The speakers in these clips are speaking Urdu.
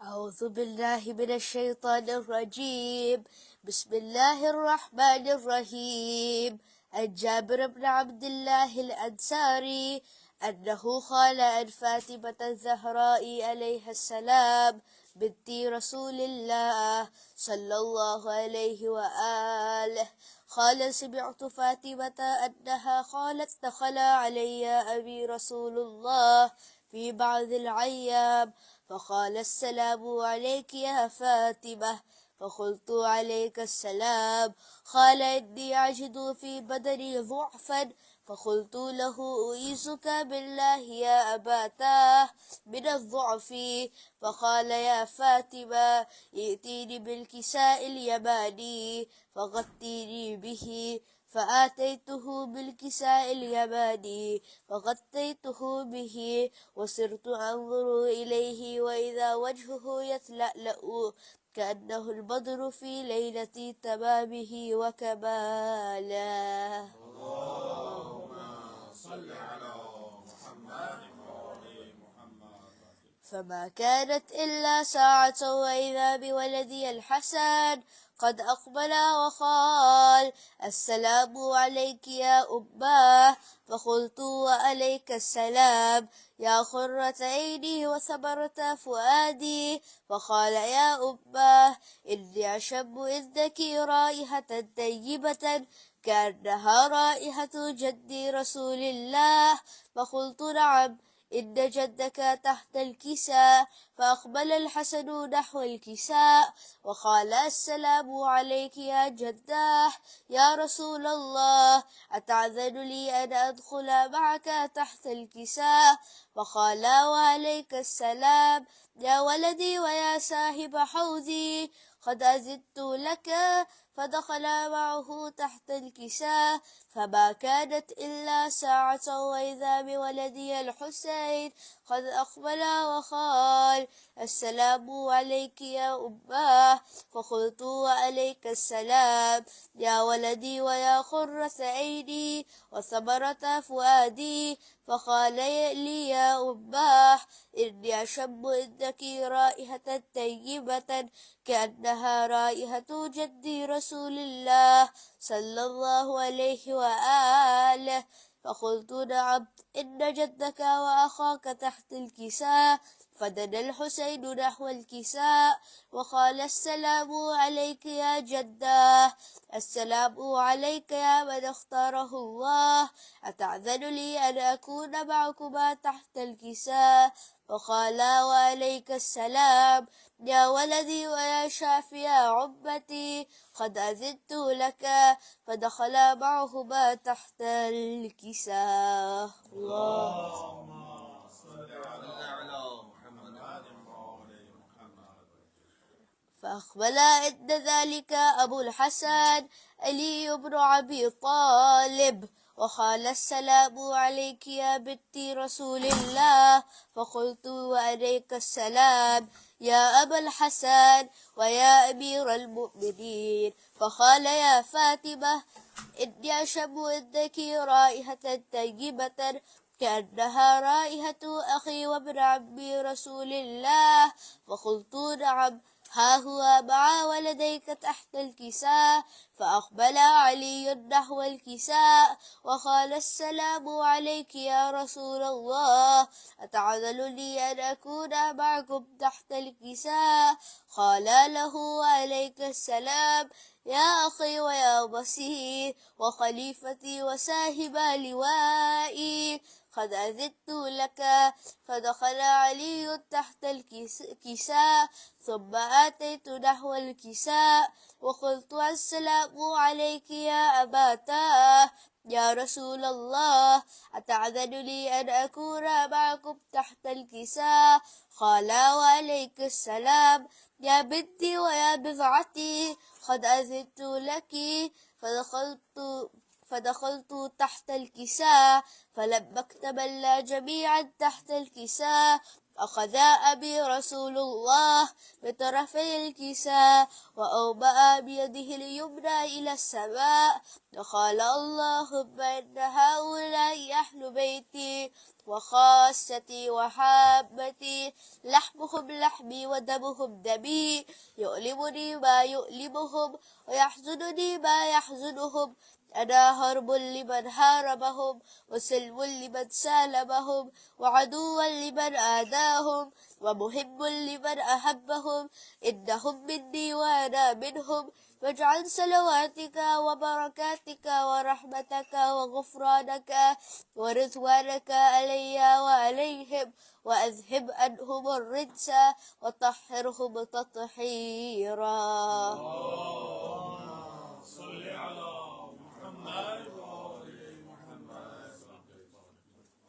أعوذ بالله من الشيطان الرجيم. بسم الله الرحمن الرحيم. عن جابر بن عبد الله الأنصاري أنه قال عن فاطمة الزهراء عليها السلام بنت رسول الله صلى الله عليه وآله قال: سمعت فاطمة أنها قالت: دخل علي أبي رسول الله في بعض الأيام فقال: السلام عليك يا فاطمة. فقلت: عليك السلام. قال: إني أجد في بدني ضعفا. فقلت له: أعيذك بالله يا أباتاه من الضعف. فقال: يا فاطمة، ائتيني بالكساء اليماني فغطيني به. فآتيته بالكساء اليماني فغطيته به، وصرت أنظر إليه وإذا وجهه يتلألأ كأنه البدر في ليلة تمامه وكماله. اللهم صل على محمد وآل محمد. فما كانت إلا ساعة وإذا بولدي الحسن قد أقبل وقال: السلام عليك يا أماه. فقلت: وعليك السلام يا قرة عيني وثمرة فؤادي. فقال: يا أماه، إني أشم عندك رائحة طيبة كأنها رائحة جد رسول الله. فقلت: نعم، إن جدك تحت الكساء. فأقبل الحسن نحو الكساء وقال: السلام عليك يا جداه يا رسول الله، أتعذن لي أن أدخل معك تحت الكساء؟ فقال: وعليك السلام يا ولدي ويا صاحب حوضي، قد أذنت لك. فدخل معه تحت الكساء. فما كانت إلا ساعة وإذا بولدي الحسين قد أقبل وقال: السلام عليك يا أماه. فقلت: وعليك السلام يا ولدي ويا قرة عيني وثمرة فؤادي. فقال لي: يا أماه، إني أشم عندك رائحة طيبة كأنها رائحة جد رسول الله صلى الله عليه وآله. فقلت: نعم، إن جدك وأخاك تحت الكساء. فدنا الحسين نحو الكساء وقال: السلام عليك يا جداه، السلام عليك يا من اختاره الله، أتعذن لي أن أكون معكما تحت الكساء؟ وقال: وعليك السلام يا ولدي ويا شافي عمتي، قد أذنت لك. فدخل معهما تحت الكساء. اللهم صل على محمد وآل محمد. فأقبل عند ذلك أبو الحسن علي بن أبي طالب وقال: السلام عليك يا بنت رسول الله. فقلت: وعليك السلام يا أبا الحسن ويا أمير المؤمنين. فقال: يا فاطمة، إني أشم عندك رائحة طيبة كأنها رائحة أخي وابن عمي رسول الله. فقلت: نعم، ها هو مع ولديك تحت الكساء. فأقبل علي نحو الكساء وقال: السلام عليك يا رسول الله، أتعذل لي أن أكون معكم تحت الكساء؟ قال له: عليك السلام يا أخي ويا بصير وخليفتي وساهب لوائي، قد أذنت لك. فدخل علي تحت الكساء ثم آتيت نحو الكساء وقلت: السلام عليك يا أباتاه يا رسول الله، أتعذن لي أن أكون معكم تحت الكساء؟ قال: وعليك السلام يا بنتي ويا بضعتي، قد أذنت لك. فدخلت تحت الكساء، فلما اكتملنا جميعا تحت الكساء أخذ أبي رسول الله بطرفي الكساء وأومأ بيده اليمنى إلى السماء وقال اللهم إن هؤلاء أهل بيتي وخاصتي وحابتي، لحمهم لحمي ودمهم دمي، يؤلمني ما يؤلمهم ويحزنني ما يحزنهم، أنا هرب لمن هاربهم وسلم لمن سالمهم وعدوا لمن آذاهم ومحب لمن أحبهم، إنهم مني وأنا منهم، واجعل صلواتك وبركاتك ورحمتك وغفرانك ورضوانك علي وعليهم، وأذهب عنهم الرجس وطهرهم تطهيرا. صل على محمد وآل محمد.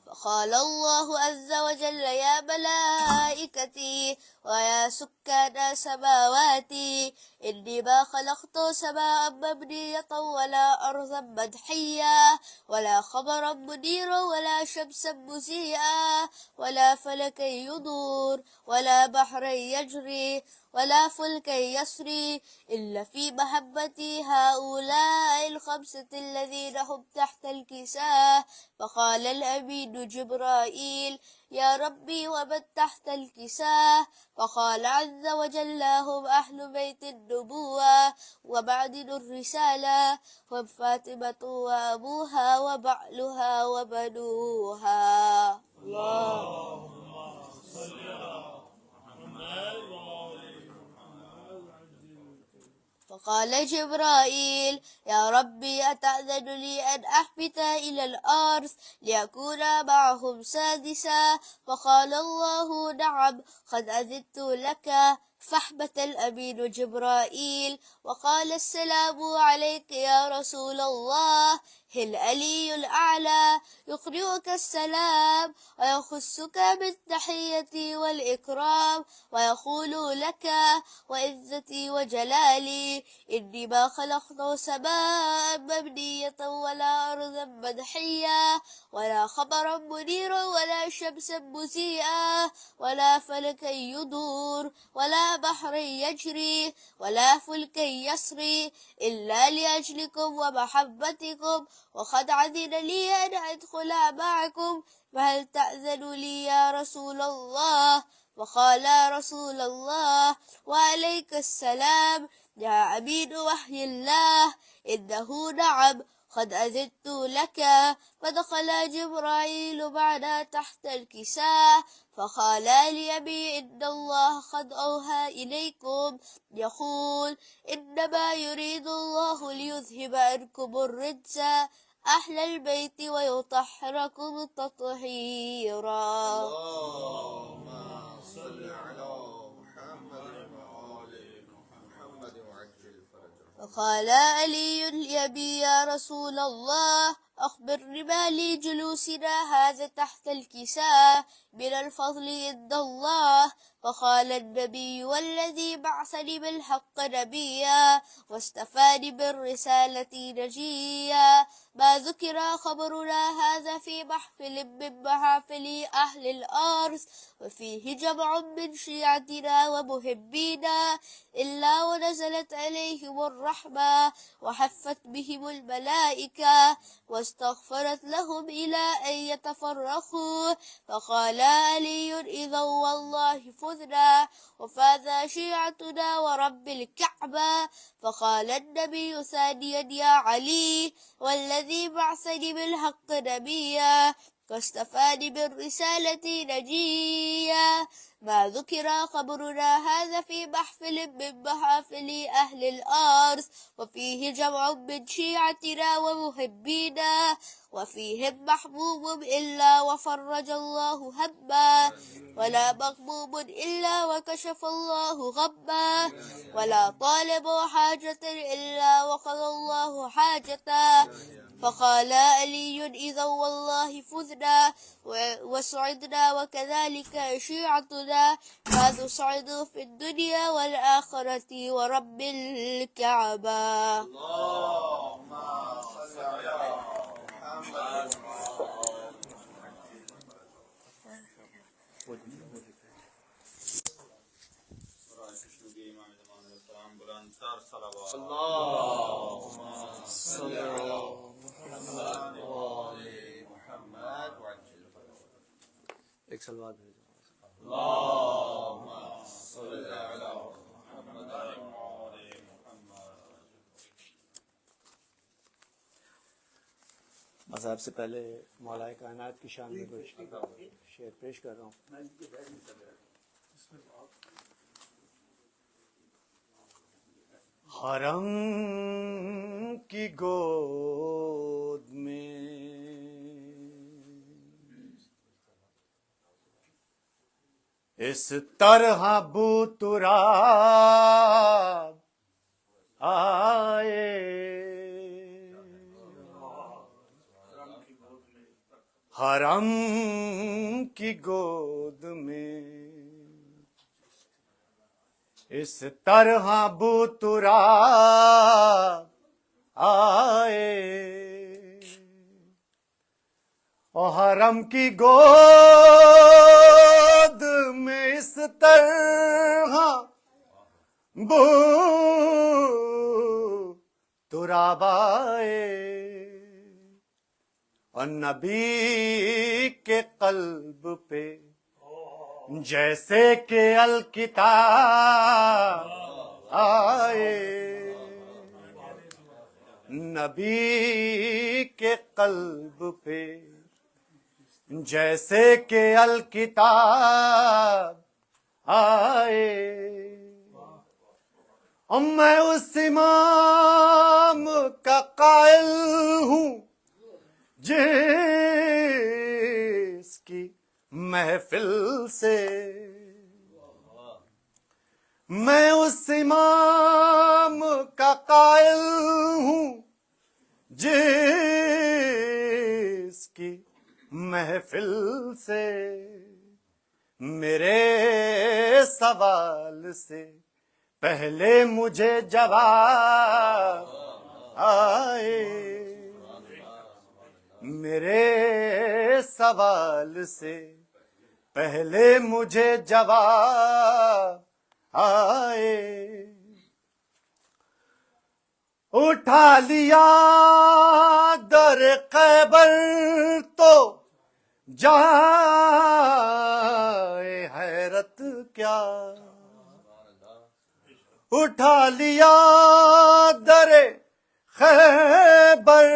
فقال الله عز وجل يا ملائكتي ويا سكان سماواتي إني ما خلقت سماء مبنية ولا أرضا مدحية ولا خبرا منيرا ولا شمسا مزيئا ولا فلكا يدور ولا بحرا يجري ولا فلكا يسري إلا في محبتي هؤلاء الخمسة الذين هم تحت الكساء. فقال الأمين جبرائيل يا ربي ومن تحت الكساء؟ فقال عز وجل هم أهل بيت النبوة ومعدن الرسالة، هم فاطمة وأبوها وبعلها وبنوها. اللهم صل على محمد وآل محمد. فقال جبرائيل يا ربي أتأذن لي أن أهبط إلى الأرض لأكون معهم سادسا؟ فقال الله نعم قد أذنت لك. فاهبط الأمين جبرائيل وقال السلام عليك يا رسول الله، العلي الأعلى يقرئك السلام ويخصك بالتحية والإكرام ويقول لك وعزتي وجلالي إني ما خلقت سماء مبنية ولا أرضا مدحية ولا خبرا منيرا ولا شمسا مزيئا ولا فلكا يدور ولا بحر يجري ولا فلك يسري إلا لأجلكم ومحبتكم، وقد عذن لي أن أدخل معكم، فهل تأذن لي يا رسول الله؟ وقال رسول الله وعليك السلام يا أمين وحي الله، إنه نعم قد أذنت لك. فدخل جبرائيل معنا تحت الكساء فقال لأبي إن الله قد أوحى إليكم يقول إنما يريد الله ليذهب عنكم الرجس أهل البيت ويطهركم تطهيرا. اللهم صل على محمد وآل محمد وعجل فرجه. فقال علي لأبي يا رسول الله أخبرني ما لي جلوسنا هذا تحت الكساء من الفضل عند الله. فقال النبي والذي بعثني بالحق نبيا واستفاني بالرسالة نجيا ما ذكر خبرنا هذا في محفل من محافل أهل الأرض وفيه جمع من شيعتنا ومحبينا إلا ونزلت عليهم الرحمة وحفت بهم الملائكة واستغفرت لهم إلى أن يتفرقوا. فقال علي إذا والله فذنا وفاز شيعتنا ورب الكعبة. فقال النبي ثانيا يا علي والذي بعثني بالحق نبيا واستفاني بالرسالة نجيا ما ذكر خبرنا هذا في محفل من محافل أهل الأرض وفيه جمع من شيعتنا ومحبينا وفيهم محبوب إلا وفرج الله هما ولا مغموم إلا وكشف الله غما ولا طالب حاجة إلا وقضى الله حاجته. فقال علي إذا والله فزنا وسعدنا وكذلك شيعتنا ماذا سعدوا في الدنيا والآخرة ورب الكعبة. اللهم صل على محمد وآل محمد. 4 صلوات اللهم صل على محمد وآل محمد وعجل فرجهم. ایک سلوات بھیجو. اللهم صل على محمد وآل محمد. مذہب سے پہلے مولا کائنات کی شان میں کچھ شعر پیش کر رہا ہوں. حرم کی گود میں اس طرح بوتراب آئے. حرم کی گود میں اس طرح بوتراب آئے. اور حرم کی گود میں اس طرح بوتراب آئے. اور نبی کے قلب پہ جیسے کہ الکتاب آئے. نبی کے قلب پہ جیسے کہ الکتاب آئے. اور میں اس امام کا قائل ہوں جس کی محفل سے میں اس امام کا قائل ہوں جس کی محفل سے میرے سوال سے پہلے مجھے جواب آئے. میرے سوال سے پہلے مجھے جواب آئے. اٹھا لیا در خیبر تو جائے حیرت کیا. اٹھا لیا در خیبر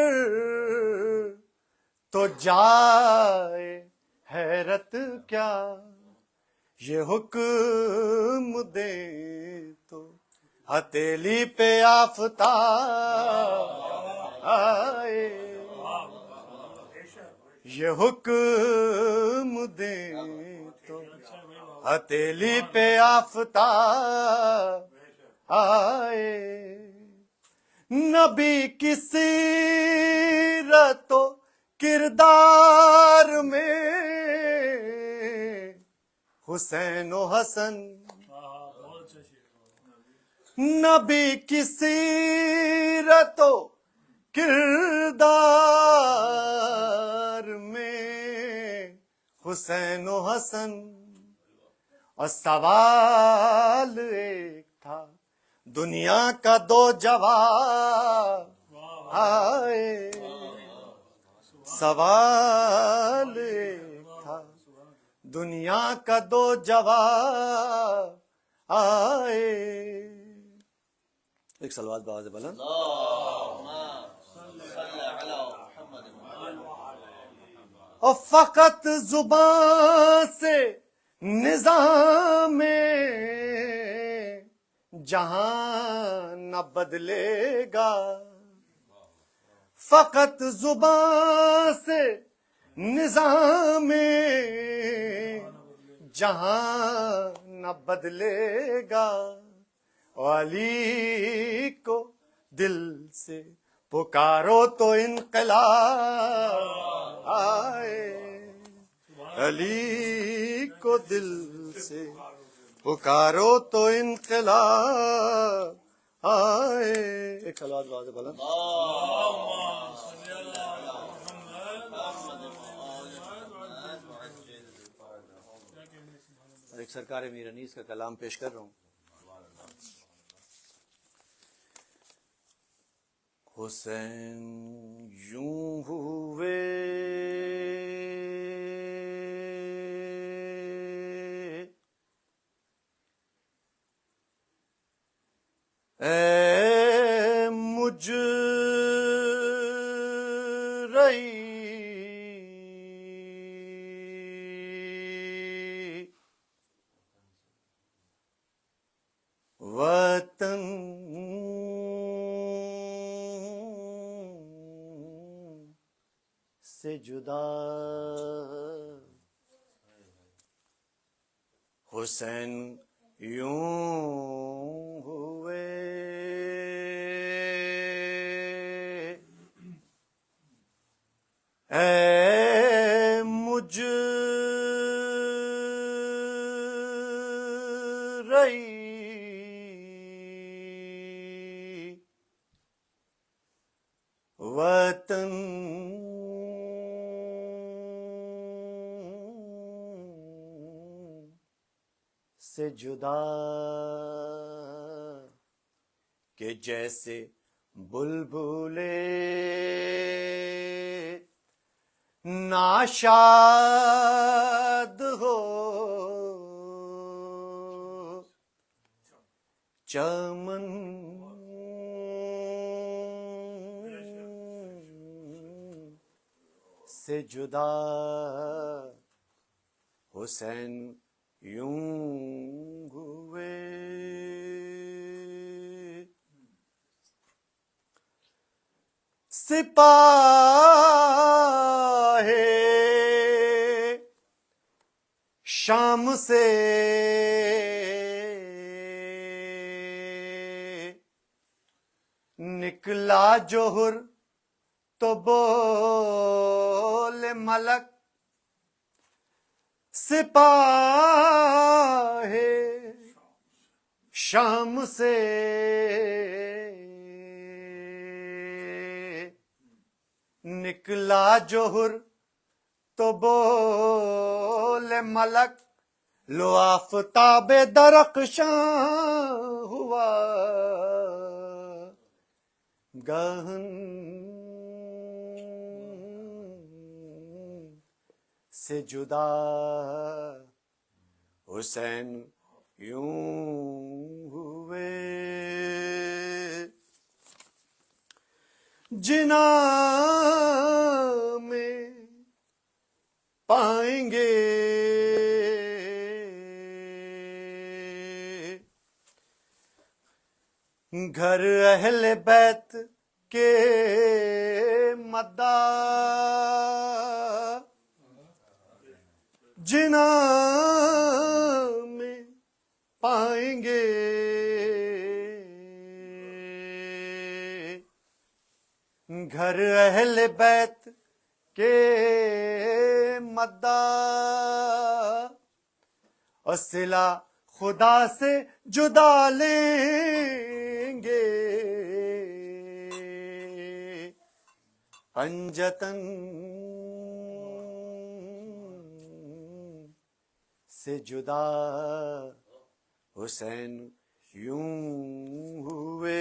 تو جائے حیرت کیا. یہ حکم دے تو ہتھیلی پہ آفتاب آئے. یہ حکم دے تو ہتھیلی پہ آفتاب آئے. نبی کی سیرت و کردار میں حسین و حسن. نبی کی سیرت و کردار میں حسین و حسن. اور سوال ایک تھا دنیا کا دو جواب آئے. سوال ایک تھا دنیا کا دو جواب آئے. ایک سلوات بآواز بلند. اور فقط زبان سے نظام جہاں نہ بدلے گا. فقط زبان سے نظام جہاں نہ بدلے گا. علی کو دل سے پکارو تو انقلاب آئے. علی کو دل سے پکارو تو انقلاب آئے. ایک سلوات بآواز بلند. ایک سرکار میر انیس کا کلام پیش کر رہا ہوں. حسین یوں ہوئے اے مجرئی وطن سے جدا حسین یوں ہوئے اے مجرئی وطن سے جدا کہ جیسے بلبلے ناشاد ہو چمن سے جدا حسین یوں ہوئے سپاہ شام سے نکلا جوہر تو بولے ملک سپاہ شام سے نکلا جوہر تو بولے ملک لو آفتاب درخشاں ہوا گہن سے جدا حسین یوں ہوئے جنا میں پائیں گے گھر اہل بیت کے مداح جنا میں پائیں گے گھر اہل بیت کے مداح اور صلہ خدا سے جدا لیں گے پنجتن سے جدا حسین یوں ہوئے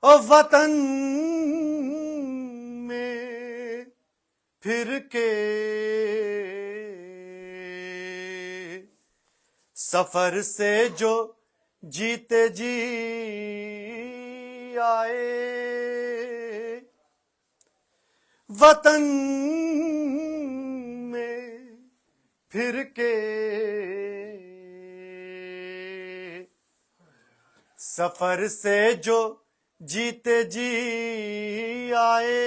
اور وطن میں پھر کے سفر سے جو جیتے جی آئے وطن میں پھر کے سفر سے جو جیتے جی آئے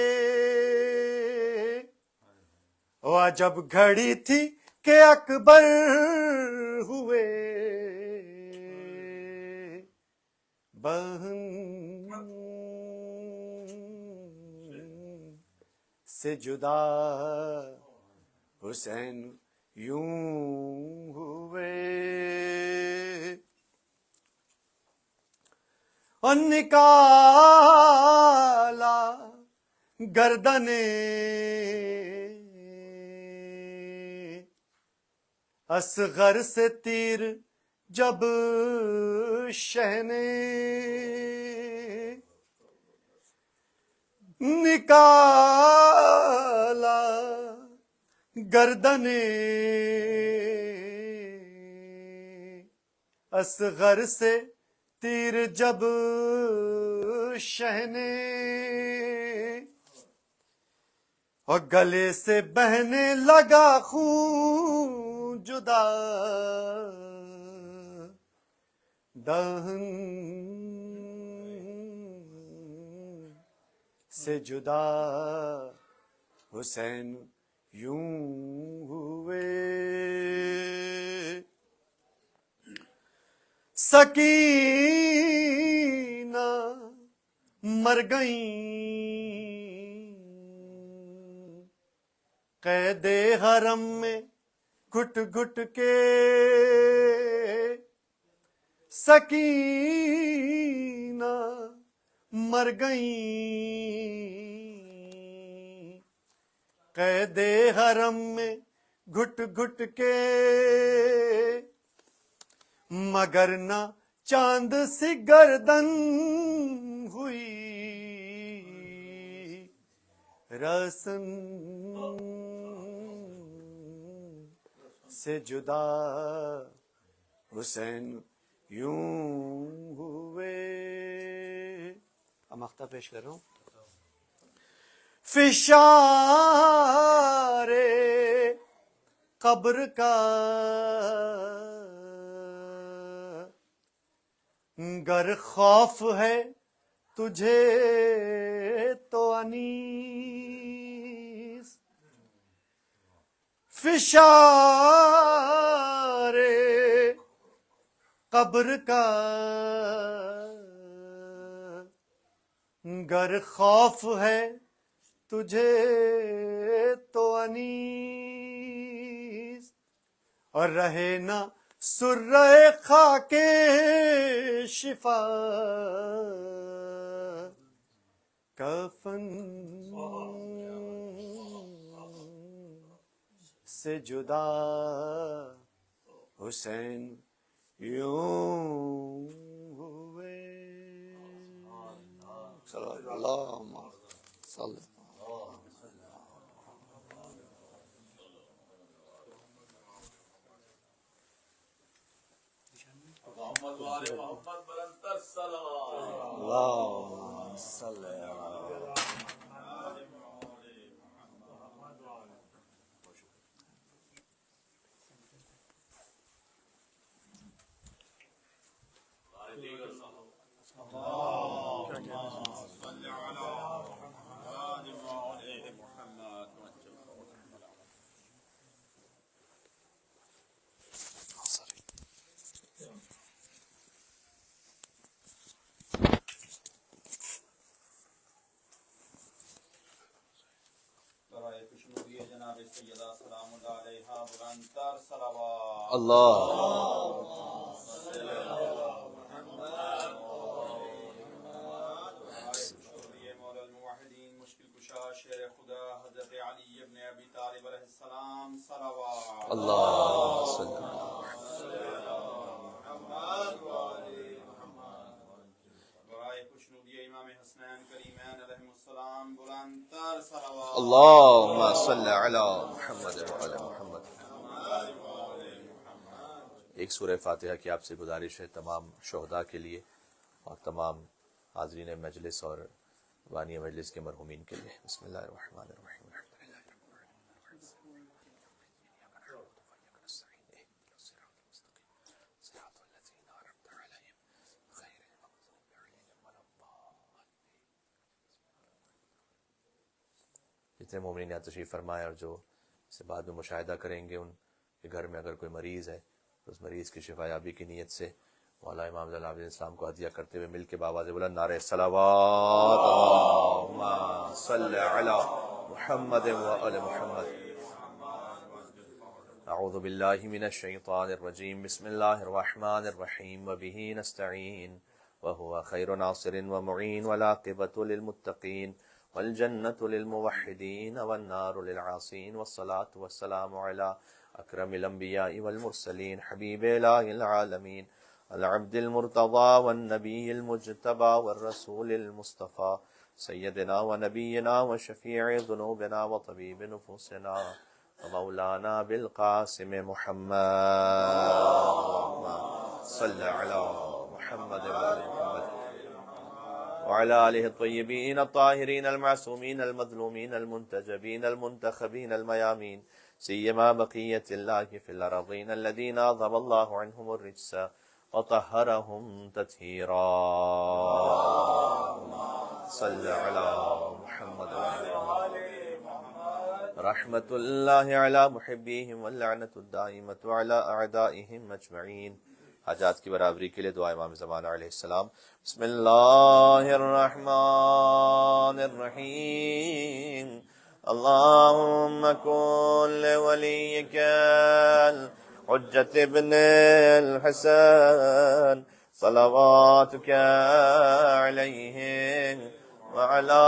وہ جب گھڑی تھی کہ اکبر ہوئے بہن سے جدا حسین یوں ہوئے اور نکالا گردنے اصغر سے تیر جب شہ نے نکالا گردن اصغر سے تیر، جب شہ نے اور گلے سے بہنے لگا خون جدا دہن سے جدا حسین یوں ہوئے، سکینہ مر گئیں قید حرم میں گھٹ گھٹ کے، سکینہ مر گئیں قید حرم میں گھٹ گھٹ کے، مگر نہ چاند سی گردن ہوئی رسن سے جدا حسین یوں ہوئے۔ اب مقطع پیش کر رہا ہوں۔ فشار قبر کا گر خوف ہے تجھے تو انیس، فشار قبر کا گر خوف ہے تجھے تو انیس، اور رہے نہ سرہ خاک شفا کفن سے جدا حسین یوں ہوئے۔ اللہم صلی محمد وآل محمد بلندتر صلوات۔ اللہم صلی جناب سیدہ سلام اللہ علیہا بلندتر صلوات۔ اللہ مولا الموحدین مشکل کشا شیر خدا حضرت علی ابن ابی طالب علیہ السلام صلوات۔ اللہ برائے خوشنودی امام حسنین کریمین علیہ السلام بلندتر صلوات۔ اللهم صل علی محمد وعلی محمد۔ ایک سورہ فاتحہ کی آپ سے گزارش ہے تمام شہداء کے لیے اور تمام حاضرین مجلس اور بانی مجلس کے مرحومین کے لیے۔ بسم اللہ الرحمن الرحیم۔ جتنے مومنین یہاں تشریف فرمائے اور جو اسے بعد میں مشاہدہ کریں گے، ان کے گھر میں اگر کوئی مریض ہے تو اس مریض کی شفا یابی کی نیت سے مولا امام زین العابدین السلام کو ہدیہ کرتے ہوئے مل کے بآواز بلند نعرہ صلوات اللہم صل علی محمد وآل محمد۔ اعوذ باللہ من الشیطان الرجیم، بسم اللہ الرحمن الرحیم، وبہ نستعین وہو خیر ناصر ومعین والعاقبۃ للمتقین والجنة للموحدین والنار للعاصین والصلاة والسلام علی أكرم الأنبياء والمرسلين حبيب إله العالمين العبد المرتضى والنبي المجتبى والرسول المصطفى سيدنا ونبينا وشفيع ذنوبنا وطبيب نفوسنا ومولانا بالقاسم محمد. اللهم صل على محمد وعلى محمد وعلى آله الطيبين الطاهرين المعصومين المظلومين المنتجبين المنتخبين الميامين سيما بقية الله في الأرضين الذين أذهب الله عنهم الرجس وطهرهم تطهيرا. صل على محمد رحمة الله على محبيهم واللعنة الدائمة على أعدائهم أجمعين. حاجات کی برابری کے لیے دعا امام زمان علیہ السلام. بسم اللہ الرحمن الرحیم. اللهم كن لوليك الحجة ابن الحسن صلواتك عليه وعلى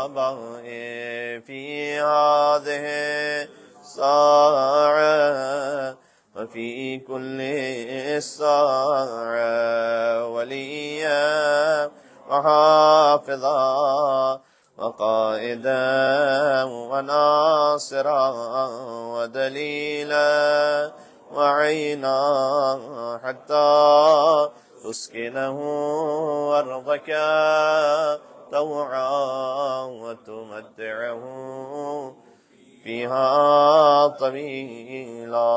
آبائه في هذه الساعة وفي كل الساعة وليا وحافظا وقائدا وناصرا ودليلا وعينا حتى تسكنه أرضك طوعا وتمتعه فيها طويلا.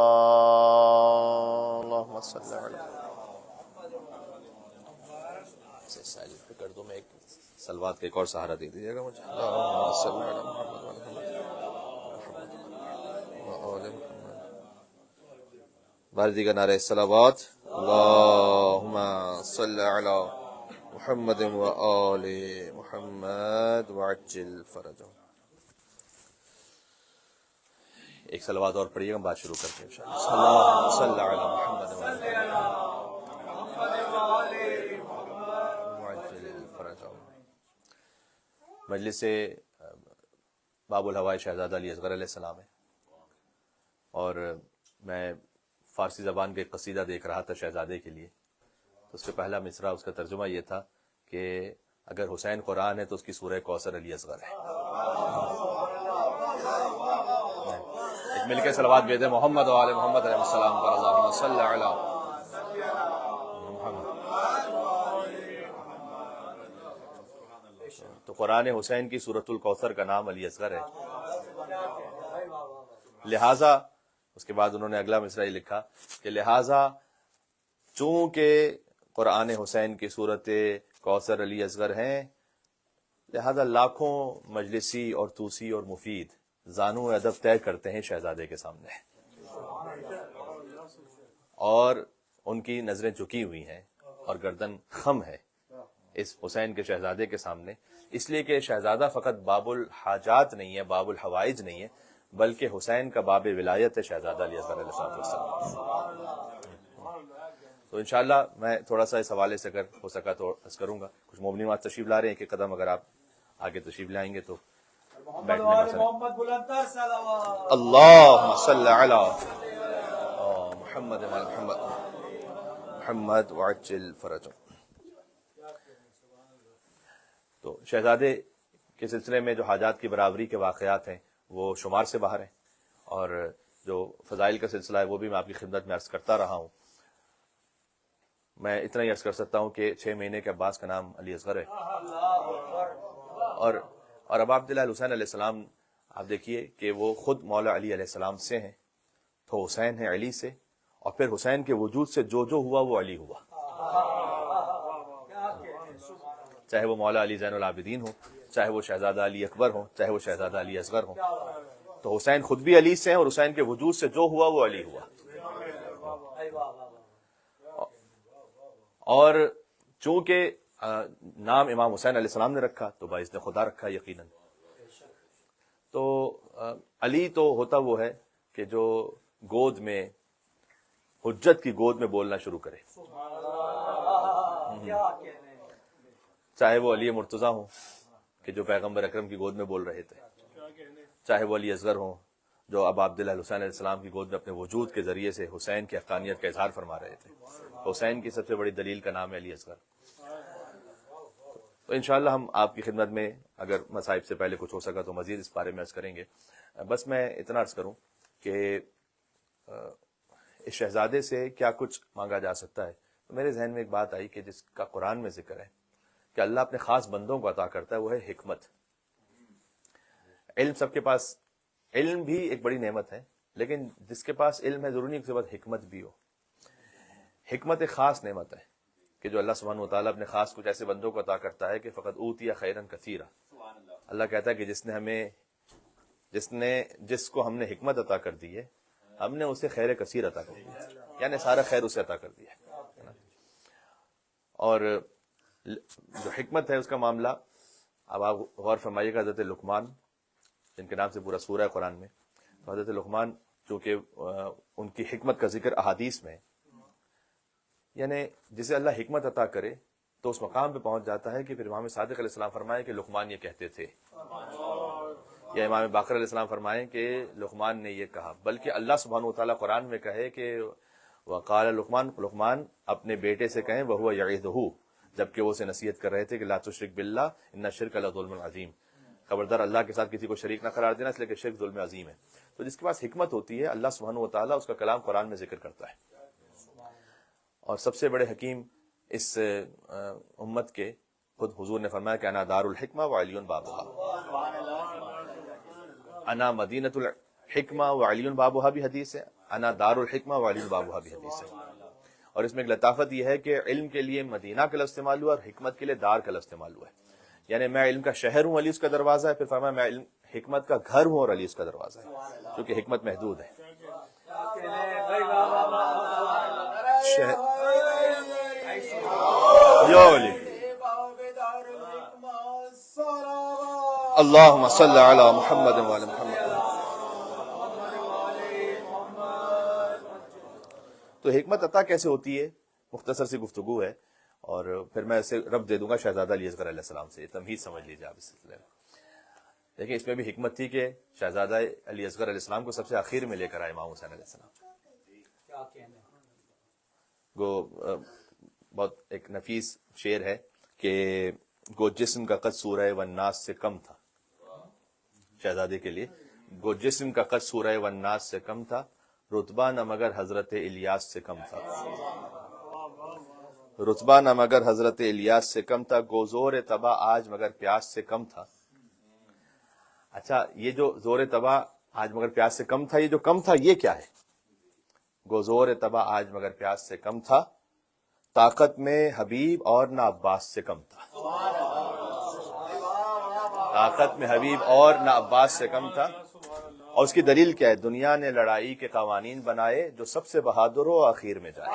اللهم صل على کر دو. میں ایک سلوات کا ایک اور سہارا دے دیجیے گا مجھے. اللهم صل على محمد وعلى محمد. باردی کا نعرہ صلوات. اللهم صل على محمد وآل محمد وعجل فرجهم. ایک سلوات اور پڑھیے گا, بات شروع کرتے ہیں انشاءاللہ. اللهم صل على محمد وآل محمد وعجل فرجهم. مجلس باب الہوائے شہزادہ علی اصغر علیہ السلام ہے, اور میں فارسی زبان کا ایک قصیدہ دیکھ رہا تھا شہزادے کے لیے. تو اس کا پہلا مصرع, اس کا ترجمہ یہ تھا کہ اگر حسین قرآن ہے تو اس کی سورہ کوثر علی اصغر ہے. ایک مل کے صلوات بھیجیں محمد و آل محمد علیہ السلام پر. اللہم صل علی محمد. تو قرآن حسین کی سورۃ الکوثر کا نام علی اصغر ہے, لہٰذا اس کے بعد انہوں نے اگلا مصرع لکھا کہ لہٰذا چونکہ قرآن حسین کی صورت کوثر علی اصغر ہیں, لہذا لاکھوں مجلسی اور توسی اور مفید زانو ادب طے کرتے ہیں شہزادے کے سامنے, اور ان کی نظریں جھکی ہوئی ہیں اور گردن خم ہے اس حسین کے شہزادے کے سامنے, اس لیے کہ شہزادہ فقط باب الحاجات نہیں ہے, باب الحوائج نہیں ہے, بلکہ حسین کا باب ولایت ہے شہزادہ علی اصغر علیہ السلام. تو انشاءاللہ میں تھوڑا سا اس حوالے سے اگر ہو سکا تو عرض کروں گا. کچھ مومنین تشریف لا رہے ہیں, ایک قدم اگر آپ آگے تشریف لائیں گے تو اللہم صل علی محمد محمد محمد وعجل فرجهم. تو شہزادے کے سلسلے میں جو حاجات کی برابری کے واقعات ہیں وہ شمار سے باہر ہیں, اور جو فضائل کا سلسلہ ہے وہ بھی میں آپ کی خدمت میں عرض کرتا رہا ہوں. میں اتنا ہی عرض کر سکتا ہوں کہ 6 مہینے کے عباس کا نام علی اصغر ہے, اور ابا عبداللہ حسین علیہ السلام آپ دیکھیے کہ وہ خود مولا علی علیہ السلام سے ہیں, تو حسین ہے علی سے, اور پھر حسین کے وجود سے جو جو ہوا وہ علی ہوا, چاہے وہ مولا علی زین العابدین ہو, چاہے وہ شہزادہ علی اکبر ہو, چاہے وہ شہزادہ علی اصغر ہو. تو حسین خود بھی علی سے ہیں, اور حسین کے وجود سے جو ہوا وہ علی ہوا. اور چونکہ نام امام حسین علیہ السلام نے رکھا تو باعث نے خدا رکھا یقیناً. تو علی تو ہوتا وہ ہے کہ جو گود میں حجت کی گود میں بولنا شروع کرے, چاہے وہ علی مرتضیٰ ہوں کہ جو پیغمبر اکرم کی گود میں بول رہے تھے, چاہے وہ علی اصغر ہوں جو اب عبداللہ حسین علیہ السلام کی گود میں اپنے وجود کے ذریعے سے حسین کی حقانیت کا اظہار فرما رہے تھے. حسین کی سب سے بڑی دلیل کا نام ہے علی اصغر. تو انشاءاللہ ہم آپ کی خدمت میں اگر مصائب سے پہلے کچھ ہو سکا تو مزید اس بارے میں عرض کریں گے. بس میں اتنا عرض کروں کہ اس شہزادے سے کیا کچھ مانگا جا سکتا ہے. تو میرے ذہن میں ایک بات آئی کہ جس کا قرآن میں ذکر ہے کہ اللہ اپنے خاص بندوں کو عطا کرتا ہے، وہ ہے حکمت. علم سب کے پاس، علم بھی ایک بڑی نعمت ہے، لیکن جس کے پاس علم ہے ضروری نہیں کہ اس کے بعد حکمت بھی ہو. حکمت ایک خاص نعمت ہے کہ جو اللہ سبحانہ وتعالیٰ اپنے خاص کچھ ایسے بندوں کو عطا کرتا ہے کہ فقط اوتی خیرن کثیرا. اللہ کہتا ہے کہ جس کو ہم نے حکمت عطا کر دی ہے، ہم نے اسے خیر کثیر عطا کر دیا، یعنی سارا خیر اسے عطا کر دیا. اور جو حکمت ہے اس کا معاملہ اب آپ غور فرمائیے گا. حضرت لقمان جن کے نام سے پورا سورہ ہے قرآن میں، تو حضرت لقمان چونکہ ان کی حکمت کا ذکر احادیث میں ہے، یعنی جسے اللہ حکمت عطا کرے تو اس مقام پہ پہنچ جاتا ہے کہ پھر امام صادق علیہ السلام فرمائے کہ لقمان یہ کہتے تھے، یا امام باقر علیہ السلام فرمائیں کہ لقمان نے یہ کہا. بلکہ اللہ سبحانہ وتعالیٰ قرآن میں کہے کہ وقال لقمان اپنے بیٹے سے کہیں وہو یعظہ، جبکہ وہ اسے نصیحت کر رہے تھے کہ لا تشرک باللہ ان الشرک لظلم عظیم، خبردار اللہ کے ساتھ کسی کو شریک نہ قرار دینا، اس لیے کہ شرک ظلم عظیم ہے. تو جس کے پاس حکمت ہوتی ہے اللہ سبحانہ وتعالیٰ اس کا کلام قرآن میں ذکر کرتا ہے. اور سب سے بڑے حکیم اس امت کے خود حضور نے فرمایا کہ انا دار الحکمہ وعلی بابھا، انا مدینۃ الحکمہ وعلی بابھا بھی حدیث ہے، انا دار الحکمہ وعلی بابھا بھی حدیث ہے. اور اس میں ایک لطافت یہ ہے کہ علم کے لیے مدینہ کا لفظ استعمال ہوا اور حکمت کے لیے دار کا لفظ استعمال ہوا ہے. یعنی میں علم کا شہر ہوں، علی اس کا دروازہ ہے. پھر فرمایا میں حکمت کا گھر ہوں اور علی اس کا دروازہ ہے، کیونکہ حکمت محدود ہے. اللہم صلی علی محمد وعلی محمد. تو حکمت عطا کیسے ہوتی ہے، مختصر سی گفتگو ہے، اور پھر میں اسے رب دے دوں گا شہزادہ علی اصغر علیہ السلام سے. تمہید سمجھ لیجیے آپ اس سلسلے میں. دیکھیں اس میں بھی حکمت تھی کہ شہزادہ علی اصغر علیہ السلام کو سب سے آخر میں لے کر آئے امام حسین علیہ السلام. بہت ایک نفیس شعر ہے کہ گو جسم کا قد سورہ والناس سے کم تھا. شہزادے کے لیے گو جسم کا قد سورہ والناس سے کم تھا، رتبہ نہ مگر حضرت الیاس سے کم تھا. رتبہ نہ مگر حضرت الیاس سے کم تھا، گو زور تبا آج مگر پیاس سے کم تھا. اچھا، یہ جو زور تبا آج مگر پیاس سے کم تھا، یہ جو کم تھا یہ کیا ہے؟ گو زور تبا آج مگر پیاس سے کم تھا، طاقت میں حبیب اور نہ عباس سے کم تھا. طاقت میں حبیب اور نہ عباس سے کم تھا. اور اس کی دلیل کیا ہے؟ دنیا نے لڑائی کے قوانین بنائے، جو سب سے بہادر ہو آخر میں جائے.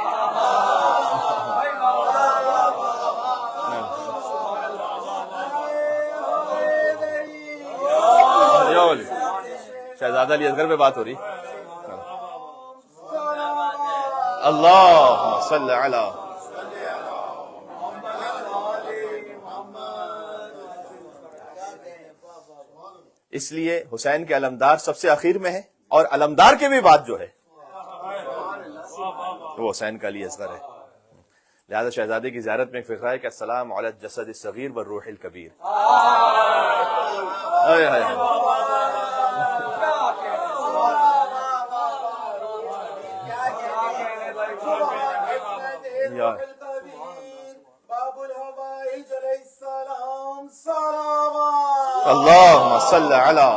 شہزادہ علی اصغر پہ بات ہو رہی. اللہم صلی علی. اس لیے حسین کے علمدار سب سے آخر میں ہے، اور علمدار کے بھی بعد جو ہے وہ حسین کا علی اصغر ہے. لہذا شہزادے کی زیارت میں ایک فقرہ ہے کہ السلام علی الجسد الصغیر والروح الکبیر. اللہم صلی علی.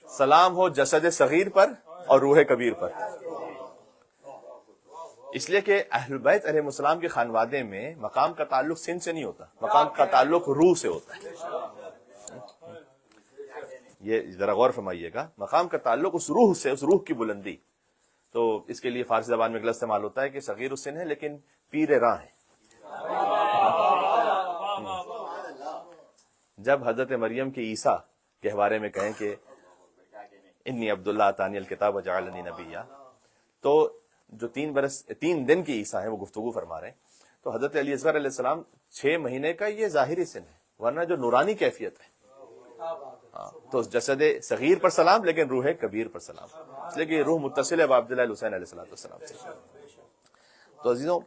سلام ہو جسد صغیر پر اور روح کبیر پر. اس لیے کہ اہل بیت علیہ السلام کے خانوادے میں مقام کا تعلق سن سے نہیں ہوتا، مقام کا تعلق روح سے ہوتا ہے. یہ ذرا غور فرمائیے گا، مقام کا تعلق اس روح سے، اس روح کی بلندی. تو اس کے لیے فارسی زبان میں لفظ استعمال ہوتا ہے کہ صغیر السن ہے لیکن پیر راہ ہے. جب حضرت مریم کے عیسیٰ کے بارے میں کہیں کہ انی عبداللہ آتانی الکتاب وجعلنی نبیہ، تو جو 3 دن کی عیسیٰ ہیں وہ گفتگو فرما رہے ہیں. تو حضرت علی اصغر علیہ السلام 6 مہینے کا یہ ظاہری سن ہے، ورنہ جو نورانی کیفیت ہے. تو جسد صغیر پر سلام لیکن روح کبیر پر سلام، اس لیے کہ یہ روح متصل ہے عبداللہ الحسین علیہ السلام سے. تو عزیزوں،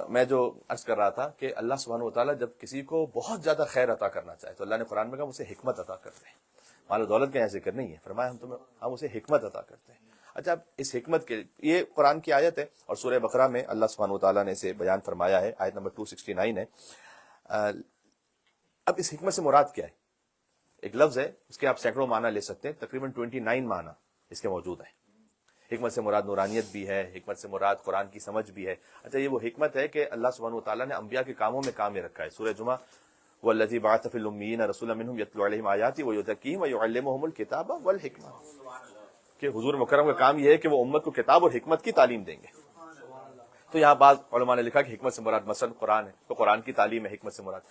میں جو عرض کر رہا تھا کہ اللہ سبحانہ وتعالیٰ جب کسی کو بہت زیادہ خیر عطا کرنا چاہے تو اللہ نے قرآن میں کہا اسے حکمت عطا کرتے ہیں. مال و دولت کا یہاں ذکر نہیں ہے، فرمایا ہم اسے حکمت عطا کرتے ہیں. اچھا، اس حکمت کے یہ قرآن کی آیت ہے اور سورہ بقرہ میں اللہ سبحانہ وتعالیٰ نے اسے بیان فرمایا ہے، آیت نمبر 269 ہے. اب اس حکمت سے مراد کیا ہے؟ ایک لفظ ہے، اس کے آپ سینکڑوں معنی لے سکتے ہیں، تقریباً 29 معنی اس کے موجود ہیں. حکمت سے مراد نورانیت بھی ہے، حکمت سے مراد قرآن کی سمجھ بھی ہے. اچھا، یہ وہ حکمت ہے کہ اللہ سبحانہ وتعالیٰ نے انبیاء کے کاموں میں کام میں رکھا ہے. سورہ جمعہ والذی بعث فی الامیین رسولا منہم یتلو علیہم آیاتہ ویزکیہم ویعلمہم الکتاب والحکمہ، کہ حضور مکرم کا کام یہ ہے کہ وہ امت کو کتاب اور حکمت کی تعلیم دیں گے. تو یہاں بعض علماء نے لکھا کہ حکمت سے مراد مثلا قرآن ہے، تو قرآن کی تعلیم ہے حکمت سے مراد.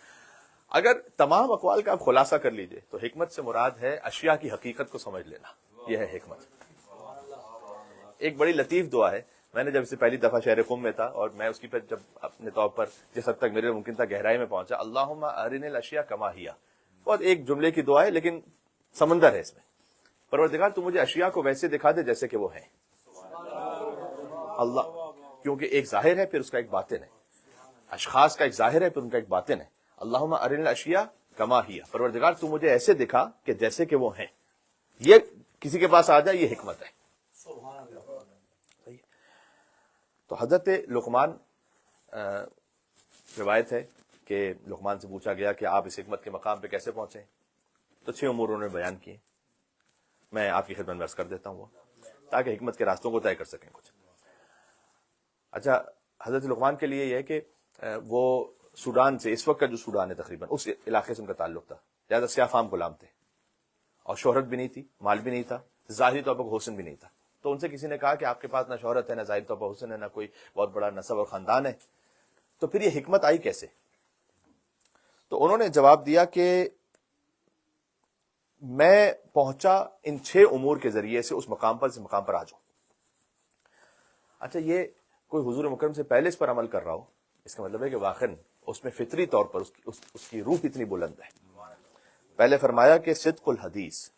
اگر تمام اقوال کا آپ خلاصہ کر لیجئے تو حکمت سے مراد ہے اشیاء کی حقیقت کو سمجھ لینا، یہ ہے حکمت. ایک بڑی لطیف دعا ہے، میں نے جب اسے پہلی دفعہ شہر قم میں تھا اور میں اس کی پہ جب اپنے طور پر جس حد تک میرے ممکن تھا گہرائی میں پہنچا، اللہم ارنی الاشیاء کما ہی، بہت ایک جملے کی دعا ہے لیکن سمندر ہے اس میں. پروردگار تو مجھے اشیاء کو ویسے دکھا دے جیسے کہ وہ ہیں. اللہ، کیونکہ ایک ظاہر ہے پھر اس کا ایک باطن ہے، اشخاص کا ایک ظاہر ہے پھر ان کا ایک باطن ہے. اللہم ارنی الاشیاء کما ہی، پروردگار تو مجھے ایسے دکھا کہ جیسے کہ وہ ہیں. یہ کسی کے پاس آ جائے یہ حکمت ہے. تو حضرت لقمان، روایت ہے کہ لقمان سے پوچھا گیا کہ آپ اس حکمت کے مقام پہ کیسے پہنچے، تو 6 امور انہوں نے بیان کیے. میں آپ کی خدمت میں عرض کر دیتا ہوں تاکہ حکمت کے راستوں کو طے کر سکیں کچھ. اچھا، حضرت لقمان کے لیے یہ ہے کہ وہ سوڈان سے، اس وقت کا جو سوڈان ہے تقریباً اس علاقے سے ان کا تعلق تھا. زیادہ سیاہ فام غلام تھے اور شہرت بھی نہیں تھی، مال بھی نہیں تھا، ظاہری طور پر حسن بھی نہیں تھا. تو ان سے کسی نے کہا کہ آپ کے پاس نہ شہرت ہے، نہ ظاہری طور پر حسن ہے، نہ کوئی بہت بڑا نسب اور خاندان ہے، تو پھر یہ حکمت آئی کیسے؟ تو انہوں نے جواب دیا کہ میں پہنچا ان 6 امور کے ذریعے سے اس مقام پر آ جاؤں. اچھا، یہ کوئی حضور مکرم سے پہلے اس پر عمل کر رہا ہو، اس کا مطلب ہے کہ واقعاً اس میں فطری طور پر اس کی روح اتنی بلند ہے. پہلے فرمایا کہ صدق الحدیث،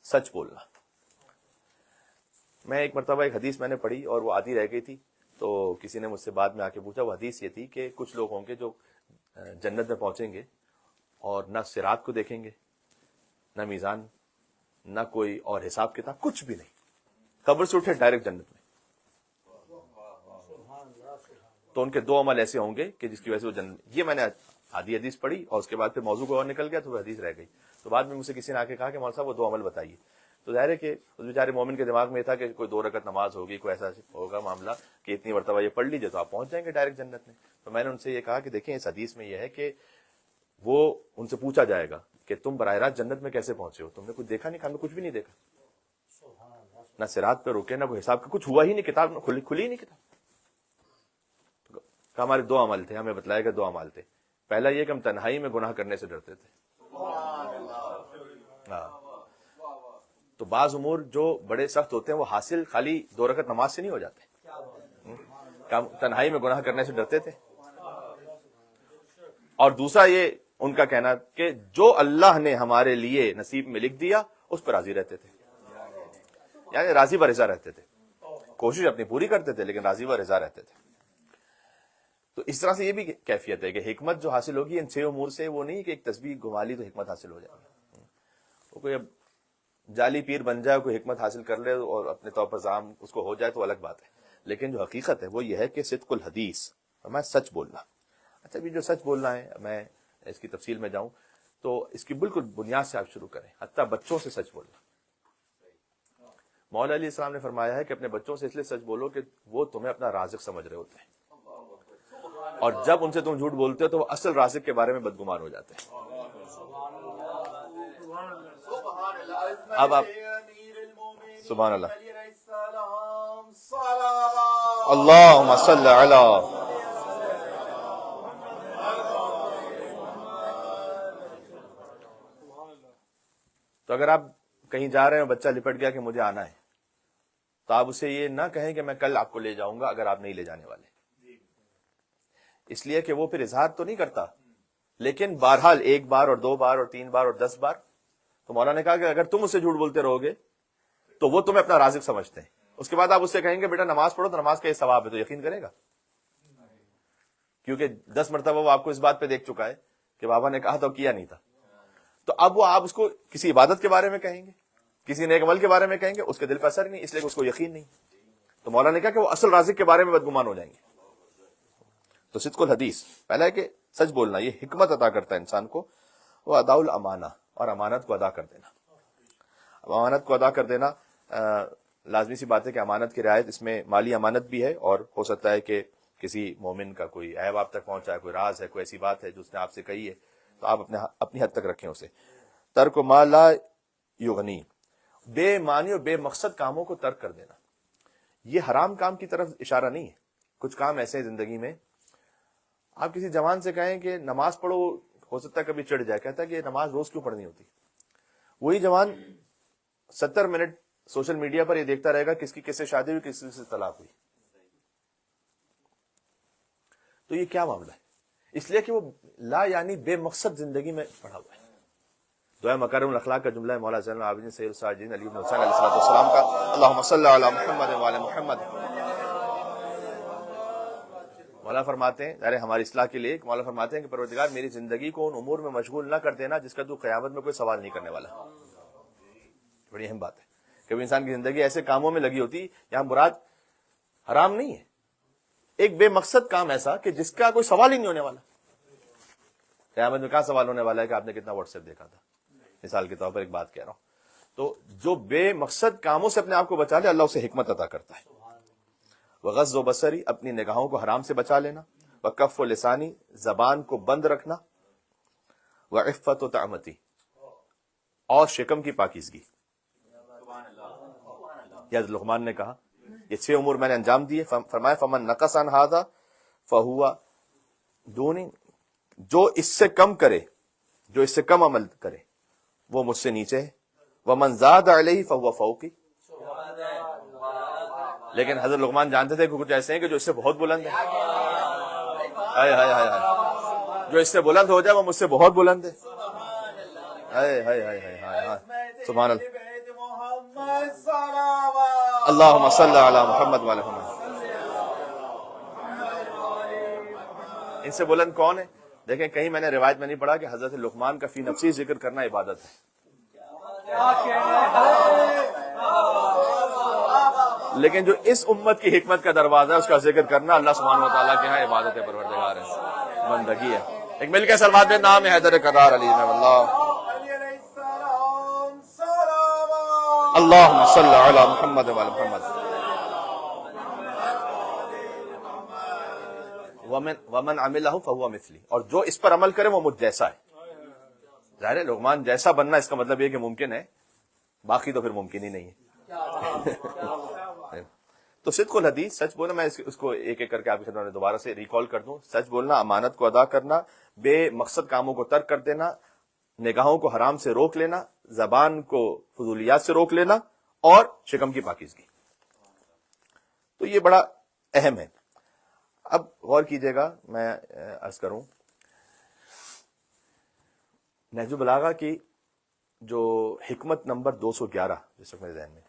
سچ بولنا. میں ایک مرتبہ ایک حدیث میں نے پڑھی اور وہ آدھی رہ گئی تھی، تو کسی نے مجھ سے بعد میں آ کے پوچھا. وہ حدیث یہ تھی کہ کچھ لوگ ہوں گے جو جنت میں پہنچیں گے اور نہ صراط کو دیکھیں گے، نہ میزان، نہ کوئی اور حساب کتاب، کچھ بھی نہیں. قبر سے اٹھے ڈائریکٹ جنت میں. تو ان کے 2 عمل ایسے ہوں گے کہ جس کی وجہ سے وہ جنت. یہ میں نے آدھی حدیث پڑھی اور اس کے بعد پھر موضوع کو اور نکل گیا تو وہ حدیث رہ گئی. تو بعد میں مجھ سے کسی نے آ کے کہا کہ مولوی صاحب وہ 2 عمل بتائیے. تو ظاہر ہے کہ اس بیچارے مومن کے دماغ میں تھا کہ کوئی 2 رکعت نماز ہوگی، کوئی ایسا ہوگا معاملہ کہ اتنی مرتبہ یہ پڑھ لیجیے تو آپ پہنچ جائیں گے ڈائریکٹ جنت میں. تو میں نے ان سے یہ کہا کہ دیکھیں اس حدیث میں یہ ہے کہ وہ ان سے پوچھا جائے گا کہ تم براہ راست جنت میں کیسے پہنچے ہو، تم نے کچھ دیکھا نہیں؟ ہم نے کچھ بھی نہیں دیکھا، نہ صراط پہ رکے، نہ کوئی حساب کا، کچھ ہوا ہی نہیں، کتاب کھلی ہی نہیں کتاب. کہ ہمارے 2 عمل تھے، ہمیں بتلایا کہ 2 عمل تھے. پہلا یہ کہ ہم تنہائی میں گناہ کرنے سے ڈرتے تھے. تو بعض امور جو بڑے سخت ہوتے ہیں وہ حاصل خالی 2 رکعت نماز سے نہیں ہو جاتے. تنہائی میں گناہ کرنے سے ڈرتے تھے. اور دوسرا یہ ان کا کہنا کہ جو اللہ نے ہمارے لیے نصیب میں لکھ دیا اس پر راضی رہتے تھے، یعنی راضی و رضا رہتے تھے. کوشش اپنی پوری کرتے تھے لیکن راضی و رضا رہتے تھے. تو اس طرح سے یہ بھی کیفیت ہے کہ حکمت جو حاصل ہوگی ان 6 امور سے، وہ نہیں کہ ایک تسبیح گھما لی تو حکمت حاصل ہو جائے گی. وہ کوئی اب جعلی پیر بن جائے، کوئی حکمت حاصل کر لے اور اپنے طور پر زعم اس کو ہو جائے تو الگ بات ہے. لیکن جو حقیقت ہے وہ یہ ہے کہ صدق الحدیث، میں سچ بولنا. اچھا، بھی جو سچ بولنا ہے، میں اس کی تفصیل میں جاؤں تو اس کی بالکل بنیاد سے آپ شروع کریں، حتیٰ بچوں سے سچ بولنا. مولا علیہ السلام نے فرمایا ہے کہ اپنے بچوں سے اس لیے سچ بولو کہ وہ تمہیں اپنا رازق سمجھ رہے ہوتے ہیں، اور جب ان سے تم جھوٹ بولتے ہو تو وہ اصل رازق کے بارے میں بدگمان ہو جاتے ہیں. اب آپ سبحان اللہ، اللہم صل علی. تو اگر آپ کہیں جا رہے ہیں بچہ لپٹ گیا کہ مجھے آنا ہے تو آپ اسے یہ نہ کہیں کہ میں کل آپ کو لے جاؤں گا اگر آپ نہیں لے جانے والے. اس لیے کہ وہ پھر اظہار تو نہیں کرتا، لیکن بہرحال 1 بار اور 2 بار اور 3 بار اور 10 بار. تو مولا نے کہا کہ اگر تم اس سے جھوٹ بولتے رہو گے تو وہ تمہیں اپنا رازق سمجھتے ہیں. اس کے بعد آپ اس سے کہیں گے بیٹا نماز پڑھو تو نماز کا یہ ثواب ہے، تو یقین کرے گا؟ کیونکہ 10 مرتبہ وہ آپ کو اس بات پہ دیکھ چکا ہے کہ بابا نے کہا تو کیا نہیں تھا. تو اب وہ آپ اس کو کسی عبادت کے بارے میں کہیں گے، کسی نیک عمل کے بارے میں کہیں گے، اس کے دل پر اثر نہیں، اس لیے کہ اس کو یقین نہیں. تو مولا نے کہا کہ وہ اصل رازق کے بارے میں بدگمان ہو جائیں گے. تو صدق الحدیث پہلا ہے کہ سچ بولنا، یہ حکمت عطا کرتا ہے انسان کو. وہ ادا الامانہ، اور امانت کو ادا کر دینا. اب امانت کو ادا کر دینا لازمی سی بات ہے کہ امانت کی رعایت، اس میں مالی امانت بھی ہے، اور ہو سکتا ہے کہ کسی مومن کا کوئی عیب آپ تک پہنچا ہے، کوئی راز ہے، کوئی ایسی بات ہے جو اس نے آپ سے کہی ہے، تو آپ اپنی حد تک رکھیں اسے. ترک ما لا یغنی، بے معنی اور بے مقصد کاموں کو ترک کر دینا. یہ حرام کام کی طرف اشارہ نہیں ہے. کچھ کام ایسے ہیں زندگی میں، آپ کسی جوان سے کہیں کہ نماز پڑھو، ہو سکتا ہے کبھی چڑھ جائے، کہتا ہے کہ نماز روز کیوں پڑھنی ہوتی. وہی جوان 70 منٹ سوشل میڈیا پر یہ دیکھتا رہے گا کس کی کس سے شادی ہوئی، کس سے طلاق ہوئی. تو یہ کیا معاملہ ہے؟ اس لیے کہ وہ لا یعنی بے مقصد زندگی میں پڑا ہوا ہے. دعا مکارم الاخلاق کا جملہ ہے مولا زین العابدین سید الساجدین علی بن حسین علیہ السلام کا، اللہم صلی علی محمد وعلی محمد. مولا فرماتے ہیں، ظاہر ہماری اصلاح کے لیے، مولا فرماتے ہیں کہ پروردگار میری زندگی کو ان امور میں مشغول نہ کر دینا جس کا تو قیامت میں کوئی سوال نہیں کرنے والا. بڑی اہم بات ہے. کبھی انسان کی زندگی ایسے کاموں میں لگی ہوتی، یہاں مراد حرام نہیں ہے، ایک بے مقصد کام ایسا کہ جس کا کوئی سوال ہی نہیں ہونے والا. قیامت میں کہاں سوال ہونے والا ہے کہ آپ نے کتنا واٹس ایپ دیکھا تھا، مثال کے طور پر ایک بات کہہ رہا ہوں. تو جو بے مقصد کاموں سے اپنے آپ کو بچا لے، اللہ اسے حکمت عطا کرتا ہے. وغض و بصری، اپنی نگاہوں کو حرام سے بچا لینا. وکف و لسانی، زبان کو بند رکھنا. وعفت و تعمتی، اور شکم کی پاکیزگی. یا لقمان نے کہا یہ 6 امور میں نے انجام دیے. فرمایا فمن نقص عن ھذا فہو دونی، جو اس سے کم کرے، جو اس سے کم عمل کرے وہ مجھ سے نیچے ہے. ومن زاد علیہ فہو فوقی، لیکن حضرت لقمان جانتے تھے کہ کچھ ایسے ہیں کہ جو اس سے بہت بلند ہے. ہائے ہائے ہائے ہائے، جو اس سے بلند ہو جائے وہ مجھ سے بہت بلند ہے. ہائے ہائے ہائے ہائے ہائے، سبحان اللہ. اللہم صلی علی محمد وعلی محمد. ان سے بلند کون ہے؟ دیکھیں کہیں میں نے روایت میں نہیں پڑھا کہ حضرت لقمان کا فی نفسی ذکر کرنا عبادت ہے، لیکن جو اس امت کی حکمت کا دروازہ ہے اس کا ذکر کرنا اللہ سبحانہ وتعالیٰ کے ہاں عبادت ہے، پروردگار ہے، بندگی ہے. ایک مل کے سلوات میں نام ہے حیدر کرار علی اللہ. اللہم صلی علی محمد وعلی محمد. ومن عملہ فہو مثلی، اور جو اس پر عمل کرے وہ مجھ جیسا ہے. ظاہر ہے لقمان جیسا بننا اس کا مطلب یہ کہ ممکن ہے، باقی تو پھر ممکن ہی نہیں ہے. تو صدق الحدیث، سچ بولنا. میں اس کو ایک ایک کر کے آپ کی خدمت میں دوبارہ سے ریکال کر دوں. سچ بولنا، امانت کو ادا کرنا، بے مقصد کاموں کو ترک کر دینا، نگاہوں کو حرام سے روک لینا، زبان کو فضولیات سے روک لینا، اور شکم کی پاکیزگی. تو یہ بڑا اہم ہے. اب غور کیجئے گا، میں عرض کروں نہج البلاغہ کی جو حکمت نمبر 211 جس وقت میرے ذہن میں،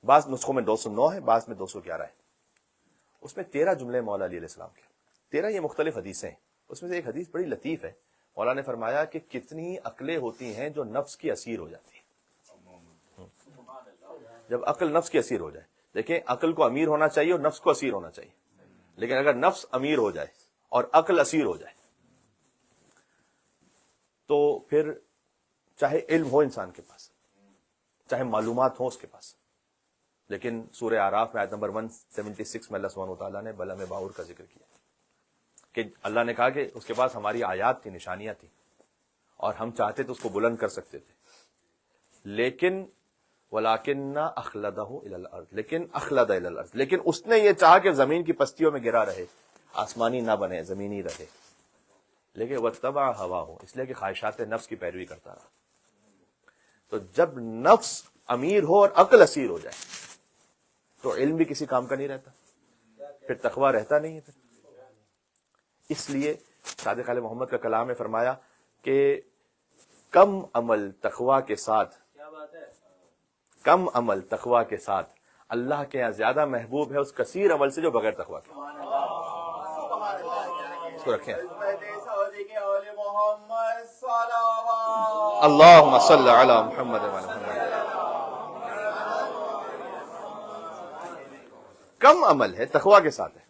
بعض نسخوں میں 209 ہے، بعض میں 211 ہے. اس میں 13 جملے مولا علی علیہ السلام کے، 13 یہ مختلف حدیثیں ہیں. اس میں سے ایک حدیث بڑی لطیف ہے. مولا نے فرمایا کہ کتنی عقلیں ہوتی ہیں جو نفس کی اسیر ہو جاتی ہیں. جب عقل نفس کی اسیر ہو جائے، دیکھیں عقل کو امیر ہونا چاہیے اور نفس کو اسیر ہونا چاہیے، لیکن اگر نفس امیر ہو جائے اور عقل اسیر ہو جائے تو پھر چاہے علم ہو انسان کے پاس، چاہے معلومات ہوں اس کے پاس، لیکن سورہ اعراف میں آیت نمبر 176 میں اللہ سبحانہ وتعالیٰ نے بلم باور کا ذکر کیا کہ اللہ نے کہا کہ اس کے پاس ہماری آیات تھی، نشانیاں تھیں، اور ہم چاہتے تو اس کو بلند کر سکتے تھے، لیکن وَلَٰكِنَّ أَخْلَدَهُ إِلَى الْأَرْضِ، لیکن اخلد إِلَى الْأَرْضِ، لیکن اس نے یہ چاہا کہ زمین کی پستیوں میں گرا رہے، آسمانی نہ بنے، زمینی رہے، لیکن وَاتَّبَعَ هَوَاهُ، اس لیے کہ خواہشات نفس کی پیروی کرتا رہا. تو جب نفس امیر ہو اور عقل اسیر ہو جائے تو علم بھی کسی کام کا نہیں رہتا، پھر تقویٰ رہتا نہیں ہے. اس لیے صادق علیہ محمد کا کلام میں فرمایا کہ کم عمل تقوی کے ساتھ، کم عمل تقوی کے ساتھ اللہ کے یہاں زیادہ محبوب ہے اس کثیر عمل سے جو بغیر تقوی کے۔ اس کو رکھیں، اللہم صلی علی محمد وعلی محمد۔ کم عمل ہے، تقوی کے ساتھ ہے۔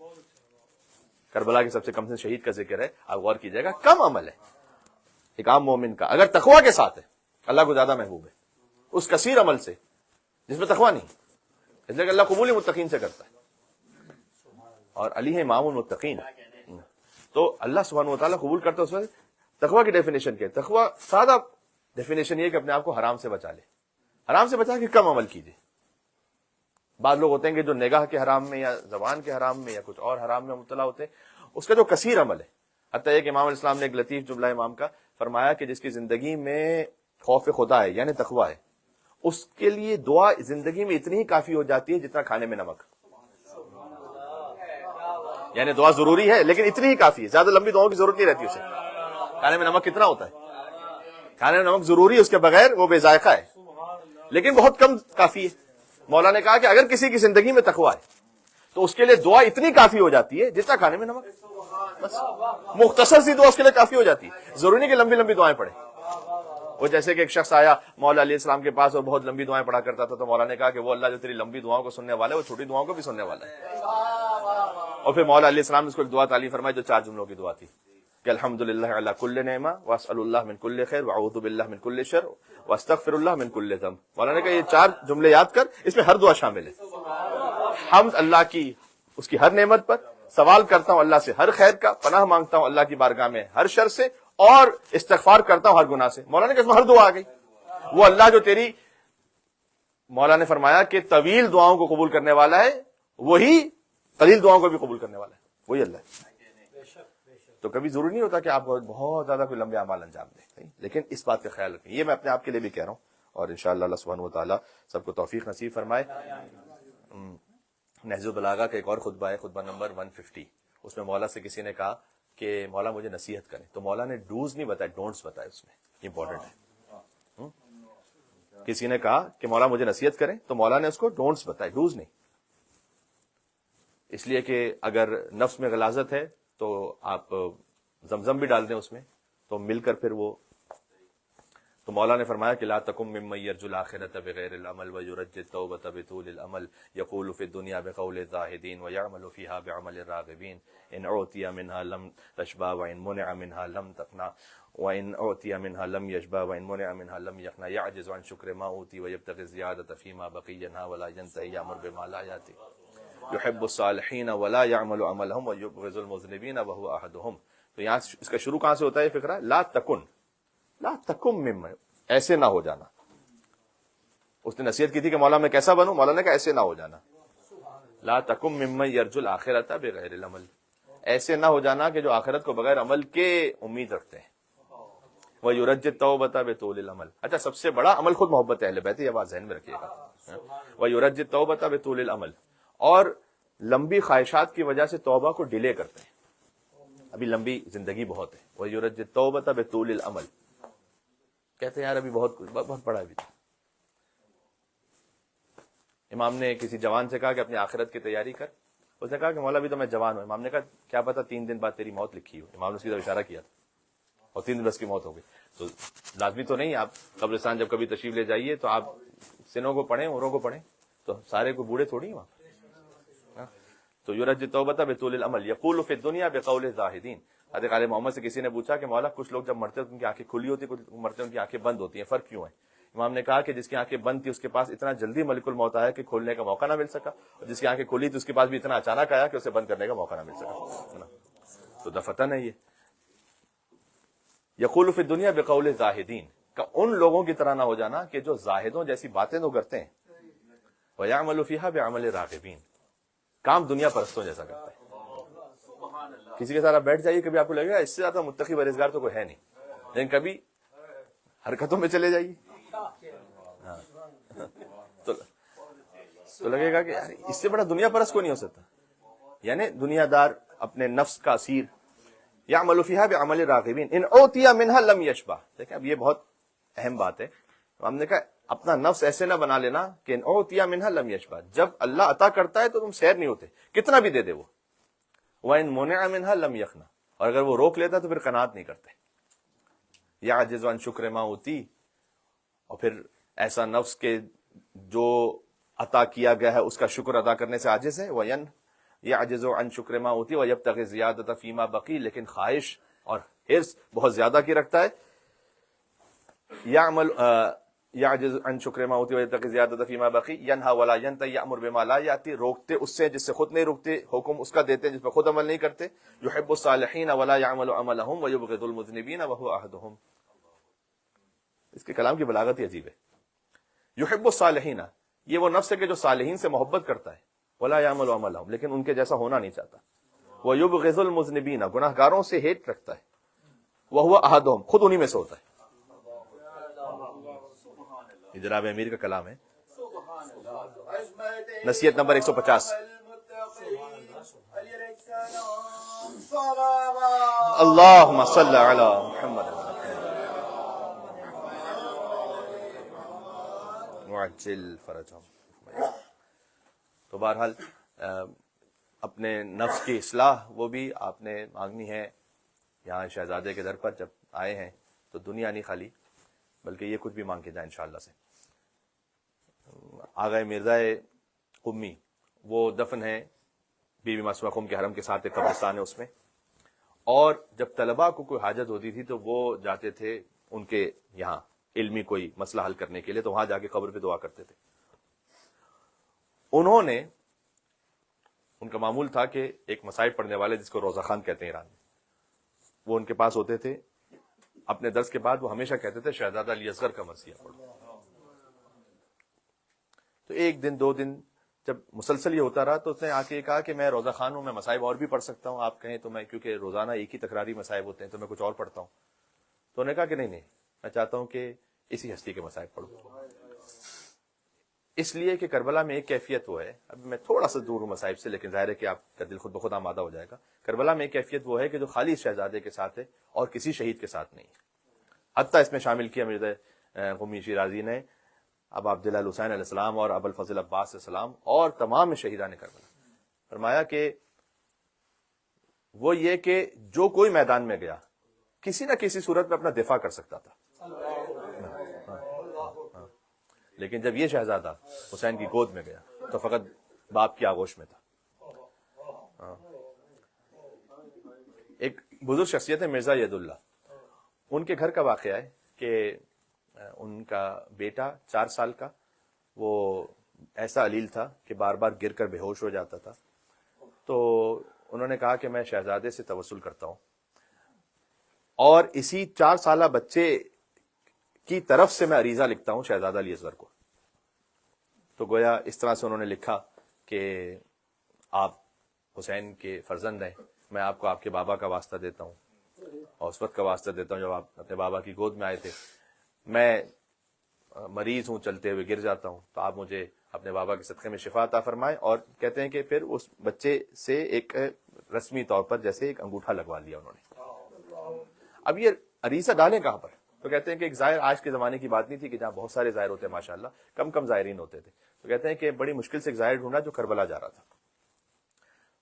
کربلا کے سب سے کم سے شہید کا ذکر ہے، آپ غور کیجئے گا، کم عمل ہے ایک عام مومن کا، اگر تقوی کے ساتھ ہے اللہ کو زیادہ محبوب ہے اس کثیر عمل سے جس میں تقوی نہیں، اس لیے کہ اللہ قبول متقین سے کرتا ہے، اور علی ہے امام المتقین، تو اللہ سبحانہ وتعالیٰ قبول کرتا ہے اس میں۔ تقوی کی ڈیفینیشن کیا ہے؟ تقوی سادہ ڈیفینیشن یہ کہ اپنے آپ کو حرام سے بچا لے، حرام سے بچا کے کم عمل کیجیے۔ بعض لوگ ہوتے ہیں کہ جو نگاہ کے حرام میں یا زبان کے حرام میں یا کچھ اور حرام میں مبتلا ہوتے ہیں، اس کا جو کثیر عمل ہے، حتیٰ یہ کہ امام الاسلام نے ایک لطیف جملہ امام کا فرمایا کہ جس کی زندگی میں خوف خدا ہے یعنی تقوی ہے، اس کے لیے دعا زندگی میں اتنی ہی کافی ہو جاتی ہے جتنا کھانے میں نمک، یعنی دعا ضروری ہے لیکن اتنی ہی کافی ہے، زیادہ لمبی دعاؤں کی ضرورت نہیں رہتی اسے۔ کھانے میں نمک کتنا ہوتا ہے؟ کھانے میں نمک ضروری ہے، اس کے بغیر وہ بے ذائقہ ہے، لیکن بہت کم کافی ہے۔ مولا نے کہا کہ اگر کسی کی زندگی میں تقوی ہے تو اس کے لیے دعا اتنی کافی ہو جاتی ہے جتنا کھانے میں نمک، بس مختصر سی دعا اس کے لیے کافی ہو جاتی ہے، ضروری نہیں کہ لمبی لمبی دعائیں پڑھے۔ وہ جیسے کہ ایک شخص آیا مولا علیہ السلام کے پاس اور بہت لمبی دعائیں پڑھا کرتا تھا، تو مولا نے کہا کہ وہ اللہ جو تیری لمبی دعاؤں کو سننے والا ہے وہ چھوٹی دعاؤں کو بھی سننے والا ہے۔ اور پھر مولا علیہ السلام نے اس کو ایک دعا تعلیم فرمائی جو 4 جملوں کی دعا تھی کہ الحمدللہ علی کل نعمہ واسأل اللہ من کل خیر واعوذ باللہ من کل شر واستغفر اللہ من کل ذنب۔ مولا نے کہا یہ 4 جملے یاد کر، اس میں ہر دعا شامل ہے۔ حمد اللہ کی اس کی ہر نعمت پر، سوال کرتا ہوں اللہ سے ہر خیر کا، پناہ مانگتا ہوں اللہ کی بارگاہ میں ہر شر سے، اور استغفار کرتا ہوں ہر گناہ سے۔ مولا نے کہا اس میں ہر دعا آ گئی۔ وہ اللہ جو تیری، مولا نے فرمایا کہ طویل دعاؤں کو قبول کرنے والا ہے، وہی قلیل دعاؤں کو بھی قبول کرنے والا ہے، وہی اللہ ہے۔ تو کبھی ضروری نہیں ہوتا کہ آپ بہت زیادہ کوئی لمبے اعمال انجام دیں، لیکن اس بات کا خیال رکھیں۔ یہ میں اپنے آپ کے لیے بھی کہہ رہا ہوں، اور انشاءاللہ اللہ سبحانہ وتعالیٰ سب کو توفیق نصیب فرمائے۔ نہج البلاغہ کا ایک اور خطبہ ہے، خطبہ نمبر 150، اس میں مولا سے کسی نے کہا کہ مولا مجھے نصیحت کریں، تو مولا نے ڈوز نہیں بتائے، ڈونٹس بتائے، اس میں امپورٹنٹ ہے۔ کسی نے کہا کہ مولا مجھے نصیحت کریں تو مولا نے اس کو ڈونٹس بتائے، ڈوز نہیں، اس لیے کہ اگر نفس میں غلاظت ہے تو آپ زمزم بھی ڈال دیں اس میں تو مل کر پھر وہ، تو مولا نے فرمایا کہ لا تکم ممن یرجو الآخرۃ بغیر العمل ویرجی التوبۃ بطول العمل یقول فی الدنیا بقول الزاہدین ویعمل فیہا بعمل الراغبین ان اعطی منہا لم تشبع وان منع منہا لم تقنع وان اعطی منہا لم یشبع وان منع منہا لم یقنع یعجز عن شکر ما اوتی ویبتغی الزیادۃ فیما بقی عنہا ولا ینتہی یامر بما لا یاتی یحب الصالحین ولا یعمل عملہم ویبغض المذنبین وہو احدہم۔ تو یہاں اس کا شروع کہاں سے ہوتا ہے یہ فقرہ؟ لا تکن ممن، ایسے نہ ہو جانا۔ اس نے نصیحت کی تھی کہ مولا میں کیسا بنوں، مولا نے کہا ایسے نہ ہو جانا۔ لا تکن ممن یرجو الآخرۃ بغیر العمل، ایسے نہ ہو جانا کہ جو آخرت کو بغیر عمل کے امید رکھتے ہیں۔ وَيُرَجِّ التَّوْبَةَ بِطُولِ الْعَمَلِ، اچھا سب سے بڑا عمل خود محبت اہل بیت، یہ بات ذہن میں رکھیے گا۔ وَيُرَجِّ التَّوْبَةَ بِطُولِ الْعَمَلِ، اور لمبی خواہشات کی وجہ سے توبہ کو ڈیلے کرتے ہیں، ابھی لمبی زندگی بہت ہے۔ وَيُرَجِّ التَّوْبَةَ بِطُولِ الْعَمَلِ، کہتے ہیں یار ابھی بہت پڑا ابھی۔ امام نے کسی جوان سے کہا کہ اپنی آخرت کی تیاری کر، اس نے کہا کہ مولا ابھی تو میں جوان ہوں۔ امام نے کہا کیا پتا 3 دن بعد تیری موت لکھی ہو۔ امام نے اس کی طرف اشارہ کیا تھا، اور 3 دن بس کی موت ہو گئی۔ تو لازمی تو نہیں، آپ قبرستان جب کبھی تشریف لے جائیے تو آپ سنوں کو پڑھیں، عمروں کو پڑھیں، تو سارے کو بوڑھے تھوڑی ہیں وہاں۔ تو یرج التوبۃ بطول العمل یقول فی الدنیا بقول الزاہدین۔ حضرت علیہ محمد سے کسی نے پوچھا کہ مولا کچھ لوگ جب مرتے ہیں ان کی آنکھیں کھلی ہوتی ہیں، کچھ مرتے ہیں ان کی آنکھیں بند ہوتی ہیں، فرق کیوں ہے؟ امام نے کہا کہ جس کی آنکھیں بند تھی اس کے پاس اتنا جلدی ملک الموت آیا کہ کھولنے کا موقع نہ مل سکا، اور جس کی آنکھیں کھلی تھی اس کے پاس بھی اتنا اچانک آیا کہ اسے بند کرنے کا موقع نہ مل سکا۔ تو دفتن ہے یہ یقول فی الدنیا بقول الزاہدین کا، ان لوگوں کی طرح نہ ہو جانا کہ جو زاہدوں جیسی باتیں تو کرتے ہیں، وَيَعْمَلُ فِيهَا بِعَمَلِ الرَّاغِبِينَ، کام دنیا پرستوں جیسا کرتے ہیں۔ کسی کے ساتھ آپ بیٹھ جائیے، کبھی آپ کو لگے گا اس سے زیادہ متقی پرہیزگار تو کوئی ہے نہیں، لیکن کبھی حرکتوں میں چلے جائیے تو لگے گا کہ اس سے بڑا دنیا پرست کوئی نہیں ہو سکتا۔ یعنی دنیا دار، اپنے نفس کا اسیر، یعمل فیہا بعمل الراغبین ان اوتی منہا لم یشبع. دیکھیں اب یہ بہت اہم بات ہے. ہم نے کہا اپنا نفس ایسے نہ بنا لینا کہ ان اوتی منہا لم یشبع. جب اللہ عطا کرتا ہے تو تم سیر نہیں ہوتے, کتنا بھی دے دے وہ. وَإِن مُنِعَ مِنْهَا لَمْ يَخْنَ, اور اگر وہ روک لیتا تو پھر قناعت نہیں کرتے. یعجز عن شکر ما اوتی, اور پھر ایسا نفس کے جو عطا کیا گیا ہے اس کا شکر ادا کرنے سے عاجز ہے. یعجز عن شکر ما اوتی ویبتغی زیادۃ فیما بقی, لیکن خواہش اور حرص بہت زیادہ کی رکھتا ہے. یعجز عن شکر ما اوتی ویبتغی زیادۃ فیما بقی ینہا ولا ینتہی یأمر بما لا یأتی, روکتے اس سے جس سے خود نہیں رکتے, حکم اس کا دیتے ہیں جس پہ خود عمل نہیں کرتے. یحب الصالحین ولا یعمل عملهم ویبغض المذنبین وهو عہدهم. اس کے کلام کی بلاغت ہی عجیب ہے. یحب الصالحین, یہ وہ نفس ہے کہ جو صالحین سے محبت کرتا ہے. ولا یعمل عملهم, لیکن ان کے جیسا ہونا نہیں چاہتا. ویبغض المذنبین, گناہگاروں سے ہیٹ رکھتا ہے. وهو عہدهم, خود انہی میں سے ہوتا ہے. یہ جناب امیر کا کلام ہے. نصیحت نمبر 150. اللہم صل علی محمد وعجل فرجہم. تو بہرحال اپنے نفس کی اصلاح وہ بھی آپ نے مانگنی ہے. یہاں شہزادے کے در پر جب آئے ہیں تو دنیا نہیں خالی, بلکہ یہ کچھ بھی مانگ کے جائیں انشاءاللہ سے. آغا مرزا قمی وہ دفن ہے بی بی معصومہ قم کے حرم کے ساتھ, ایک قبرستان ہے اس میں. اور جب طلباء کو کوئی حاجت ہوتی تھی تو وہ جاتے تھے ان کے یہاں علمی کوئی مسئلہ حل کرنے کے لیے, تو وہاں جا کے قبر پہ دعا کرتے تھے. انہوں نے, ان کا معمول تھا کہ ایک مصائب پڑھنے والے جس کو روزہ خان کہتے ہیں ایران میں, وہ ان کے پاس ہوتے تھے. اپنے درس کے بعد وہ ہمیشہ کہتے تھے شہزادہ علی اصغر کا مرثیہ پڑھو. تو ایک دن دو دن جب مسلسل یہ ہوتا رہا تو اس نے آ کے کہا کہ میں روزہ خان ہوں, میں مصائب اور بھی پڑھ سکتا ہوں, آپ کہیں تو میں, کیونکہ روزانہ ایک ہی تکراری مصائب ہوتے ہیں تو میں کچھ اور پڑھتا ہوں. تو انہوں نے کہا کہ نہیں, میں چاہتا ہوں کہ اسی ہستی کے مصائب پڑھوں. اس لیے کہ کربلا میں ایک کیفیت وہ ہے, اب میں تھوڑا سا دور ہوں مصائب سے, لیکن ظاہر ہے کہ آپ کا دل خود بخود آمادہ ہو جائے گا. کربلا میں ایک کیفیت وہ ہے کہ جو خالی شہزادے کے ساتھ ہے اور کسی شہید کے ساتھ نہیں ہے. حتیٰ اس میں شامل کیا مرزا قمی شیرازی نے اب عبداللہ الحسین علیہ السلام اور ابو الفضل عباس علیہ السلام اور تمام شہیدان کربلا. فرمایا کہ وہ یہ کہ جو کوئی میدان میں گیا کسی نہ کسی صورت میں اپنا دفاع کر سکتا تھا, لیکن جب یہ شہزادہ حسین کی گود میں گیا تو فقط باپ کی آغوش میں تھا. ایک بزرگ شخصیت ہے مرزا ید اللہ, ان کے گھر کا واقعہ ہے کہ ان کا بیٹا 4 سال کا, وہ ایسا علیل تھا کہ بار بار گر کر بے ہوش ہو جاتا تھا. تو انہوں نے کہا کہ میں شہزادے سے توسل کرتا ہوں اور اسی 4 سالہ بچے کی طرف سے میں عریضہ لکھتا ہوں شہزادہ علی اصغر کو. تو گویا اس طرح سے انہوں نے لکھا کہ آپ حسین کے فرزند ہیں, میں آپ کو آپ کے بابا کا واسطہ دیتا ہوں اور اس وقت کا واسطہ دیتا ہوں جب آپ اپنے بابا کی گود میں آئے تھے. میں مریض ہوں, چلتے ہوئے گر جاتا ہوں, تو آپ مجھے اپنے بابا کے صدقے میں شفا عطا فرمائیں. اور کہتے ہیں کہ پھر اس بچے سے ایک رسمی طور پر جیسے ایک انگوٹھا لگوا لیا انہوں نے. اب یہ عریضہ ڈالیں کہاں پر؟ تو کہتے ہیں کہ ایک ظاہر آج کے زمانے کی بات نہیں تھی کہ جہاں بہت سارے ظاہر ہوتے ہیں ماشاءاللہ, کم ظاہرین ہوتے تھے. تو کہتے ہیں کہ بڑی مشکل سے ایک ظاہر ڈھونڈا جو کربلا جا رہا تھا.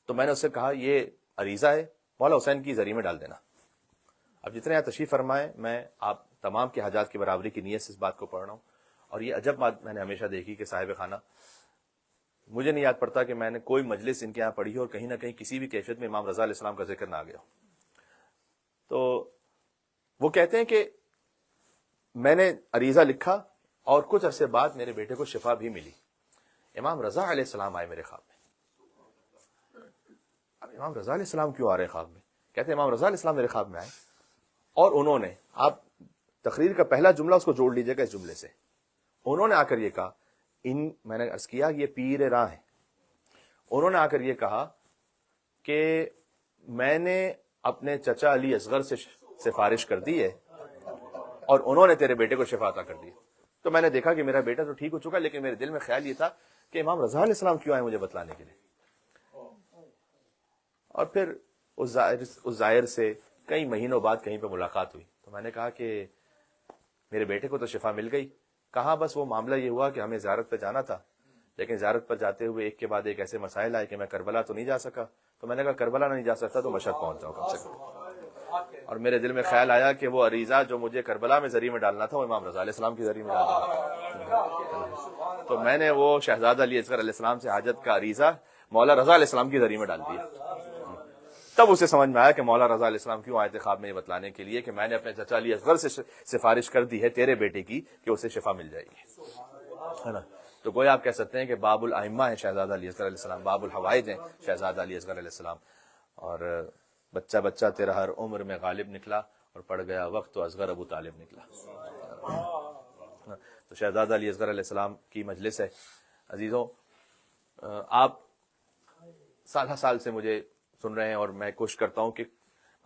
تو میں نے اس سے کہا یہ عریضہ ہے, مولا حسین کی ذریعے میں ڈال دینا. اب جتنے یہاں تشریف فرمائے, میں آپ تمام کے حاجات کی برابری کی نیت سے اس بات کو پڑھ رہا ہوں. اور یہ عجب بات میں نے ہمیشہ دیکھی کہ صاحب خانہ, مجھے نہیں یاد پڑتا کہ میں نے کوئی مجلس ان کے یہاں پڑھی ہو اور کہیں نہ کہیں کسی بھی کیفیت میں امام رضا علیہ السلام کا ذکر نہ آ گیا. تو وہ کہتے ہیں کہ میں نے عریضہ لکھا اور کچھ عرصے بعد میرے بیٹے کو شفا بھی ملی. امام رضا علیہ السلام آئے میرے خواب میں. اب امام رضا علیہ السلام کیوں آ رہے خواب میں؟ کہتے ہیں امام رضا علیہ السلام میرے خواب میں آئے اور انہوں نے, آپ تقریر کا پہلا جملہ اس کو جوڑ لیجئے گا اس جملے سے, انہوں نے آ کر یہ کہا, میں نے عرض کیا یہ پیر راہ ہیں, انہوں نے آ کر یہ کہا کہ میں نے اپنے چچا علی اصغر سے سفارش کر دی ہے اور انہوں نے تیرے بیٹے کو شفا عطا کر دی. تو میں نے دیکھا کہ میرا بیٹا تو ٹھیک ہو چکا, لیکن میرے دل میں خیال یہ تھا کہ امام رضا علیہ السلام کیوں آئے مجھے بتلانے کے لیے. اور پھر اس ظاہر سے کئی مہینوں بعد کہیں پہ ملاقات ہوئی تو میں نے کہا کہ میرے بیٹے کو تو شفا مل گئی. کہا بس وہ معاملہ یہ ہوا کہ ہمیں زیارت پہ جانا تھا, لیکن زیارت پر جاتے ہوئے ایک کے بعد ایک ایسے مسائل آئے کہ میں کربلا تو نہیں جا سکا. تو میں نے کہا کربلا نہیں جا سکتا تو مشہد پہنچ جاؤں کم سے کم. اور میرے دل میں خیال آیا کہ وہ عریضہ جو مجھے کربلا میں ذریعے میں ڈالنا تھا وہ امام رضا علیہ السلام کے ذریعے میں ڈالنا. تو میں نے وہ شہزادہ علی اصغر علیہ السلام سے حاجت کا عریضہ مولا رضا علیہ السلام کے ذریعے میں ڈال دیا. تب اسے سمجھ میں آیا کہ مولا رضا علیہ السلام کیوں آئے تھے خواب میں یہ بتلانے کے لیے کہ میں نے اپنے چچا علی اصغر سے سفارش کر دی ہے تیرے بیٹے کی کہ اسے شفا مل جائے گی, ہے نا. تو گویا آپ کہہ سکتے ہیں کہ باب الائمہ ہیں شہزادہ علی اصغر علیہ السلام, باب الحوائج ہیں شہزادہ علی اصغر علیہ السلام. اور بچہ بچہ تیرا ہر عمر میں غالب نکلا اور پڑ گیا وقت تو اصغر ابو طالب نکلا. تو شہزادہ علی اصغر علیہ السلام کی مجلس ہے. عزیزوں, آپ سالہ سال سے مجھے سن رہے ہیں اور میں کوشش کرتا ہوں کہ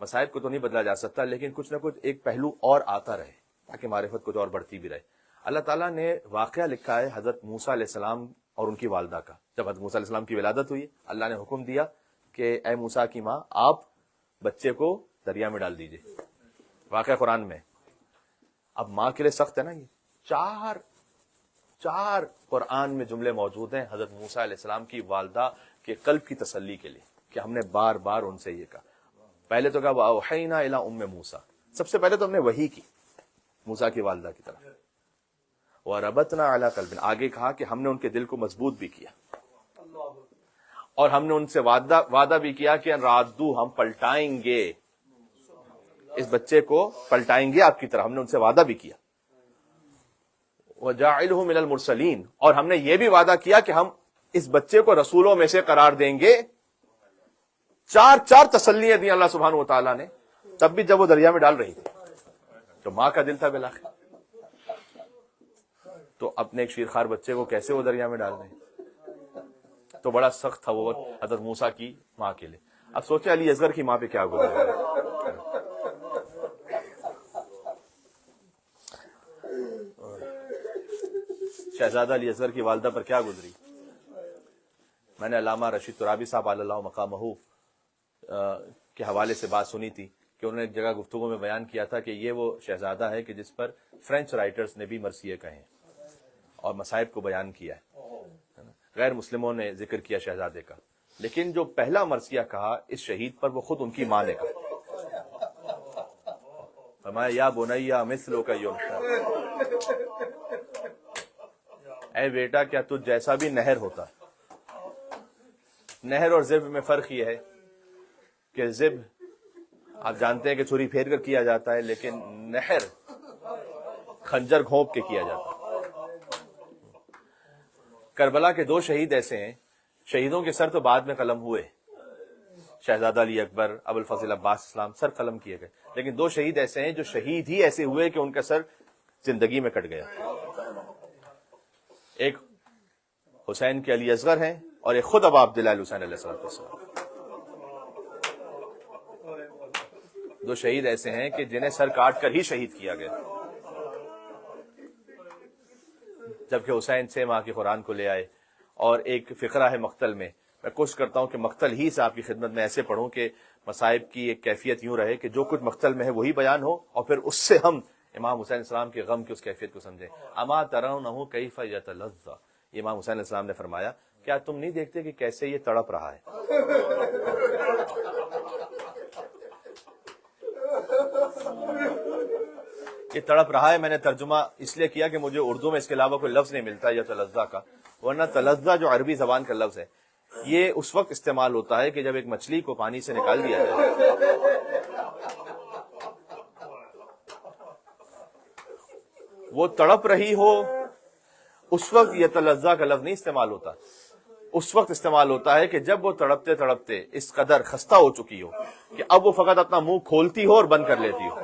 مصائب کو تو نہیں بدلا جا سکتا, لیکن کچھ نہ کچھ ایک پہلو اور آتا رہے تاکہ معرفت کچھ اور بڑھتی بھی رہے. اللہ تعالیٰ نے واقعہ لکھا ہے حضرت موسیٰ علیہ السلام اور ان کی والدہ کا. جب حضرت موسیٰ علیہ السلام کی ولادت ہوئی, اللہ نے حکم دیا کہ اے موسیٰ کی ماں آپ بچے کو دریا میں ڈال دیجئے. واقعہ قرآن میں. اب ماں کے لیے سخت ہے نا, یہ چار قرآن میں جملے موجود ہیں حضرت موسیٰ علیہ السلام کی والدہ کے قلب کی تسلی کے لیے کہ ہم نے بار بار ان سے یہ کہا. پہلے تو کہا وَأَوْحَيْنَا إِلَىٰ أُمِّ موسیٰ, سب سے پہلے تو ہم نے وحی کی موسیٰ کی والدہ کی طرف. وَرَبَطْنَا عَلَىٰ قَلْبٍ, آگے کہا کہ ہم نے ان کے دل کو مضبوط بھی کیا اور ہم نے ان سے وعدہ بھی کیا کہ رادو ہم پلٹائیں گے اس بچے کو, پلٹائیں گے آپ کی طرف. ہم نے ان سے وعدہ بھی کیا. وَجَاعِلْهُ مِنَ الْمُرْسَلِينَ, اور ہم نے یہ بھی وعدہ کیا کہ ہم اس بچے کو رسولوں میں سے قرار دیں گے. چار تسلیاں دی اللہ سبحانہ و تعالیٰ نے, تب بھی جب وہ دریا میں ڈال رہی تھی تو ماں کا دل تھا بالآخر. تو اپنے ایک شیرخوار بچے کو کیسے وہ دریا میں ڈال دیں, تو بڑا سخت تھا وہ حضرت موسیٰ کی ماں کے لیے. اب سوچیں علی اصغر کی ماں پہ کیا گزرا. شہزادہ علی اصغر کی والدہ پر کیا گزری. میں نے علامہ رشید ترابی صاحب علی اللہ مقامہ کے حوالے سے بات سنی تھی کہ انہوں نے ایک جگہ گفتگو میں بیان کیا تھا کہ یہ وہ شہزادہ ہے کہ جس پر فرینچ رائٹرز نے بھی مرثیے کہے ہیں اور مصائب کو بیان کیا ہے. غیر مسلموں نے ذکر کیا شہزادے کا, لیکن جو پہلا مرثیہ کہا اس شہید پر وہ خود ان کی ماں نے کہا. فرمایا یا بنیا مثلک یمشا, اے بیٹا کیا تجھ جیسا بھی نہر ہوتا. نہر اور ذب میں فرق یہ ہے کہ ذب آپ جانتے ہیں کہ چھری پھیر کر کیا جاتا ہے, لیکن نہر خنجر گھونپ کے کیا جاتا ہے. کربلا کے 2 شہید ایسے ہیں, شہیدوں کے سر تو بعد میں قلم ہوئے, شہزادہ علی اکبر, ابو الفضل عباس اسلام, سر قلم کیے گئے, لیکن 2 شہید ایسے ہیں جو شہید ہی ایسے ہوئے کہ ان کا سر زندگی میں کٹ گیا. ایک حسین کے علی اصغر ہیں اور ایک خود ابا عبداللہ حسین علیہ السلام. 2 شہید ایسے ہیں کہ جنہیں سر کاٹ کر ہی شہید کیا گیا, جبکہ حسین 6 ماہ کے قرآن کو لے آئے. اور ایک فقرہ ہے مقتل میں کوشش کرتا ہوں کہ مقتل ہی سے آپ کی خدمت میں ایسے پڑھوں کہ مصائب کی ایک کیفیت یوں رہے کہ جو کچھ مقتل میں ہے وہی بیان ہو اور پھر اس سے ہم امام حسین السلام کے غم کی اس کیفیت کو سمجھیں. اما ترونہ کیف یتلظی, یہ امام حسین علیہ السلام نے فرمایا کیا تم نہیں دیکھتے کہ کیسے یہ تڑپ رہا ہے. یہ تڑپ رہا ہے, میں نے ترجمہ اس لیے کیا کہ مجھے اردو میں اس کے علاوہ کوئی لفظ نہیں ملتا یا تلظہ کا, ورنہ تلظہ جو عربی زبان کا لفظ ہے یہ اس وقت استعمال ہوتا ہے کہ جب ایک مچھلی کو پانی سے نکال دیا جائے, وہ تڑپ رہی ہو, اس وقت یہ تلظہ کا لفظ نہیں استعمال ہوتا. اس وقت استعمال ہوتا ہے کہ جب وہ تڑپتے تڑپتے اس قدر خستہ ہو چکی ہو کہ اب وہ فقط اپنا منہ کھولتی ہو اور بند کر لیتی ہو.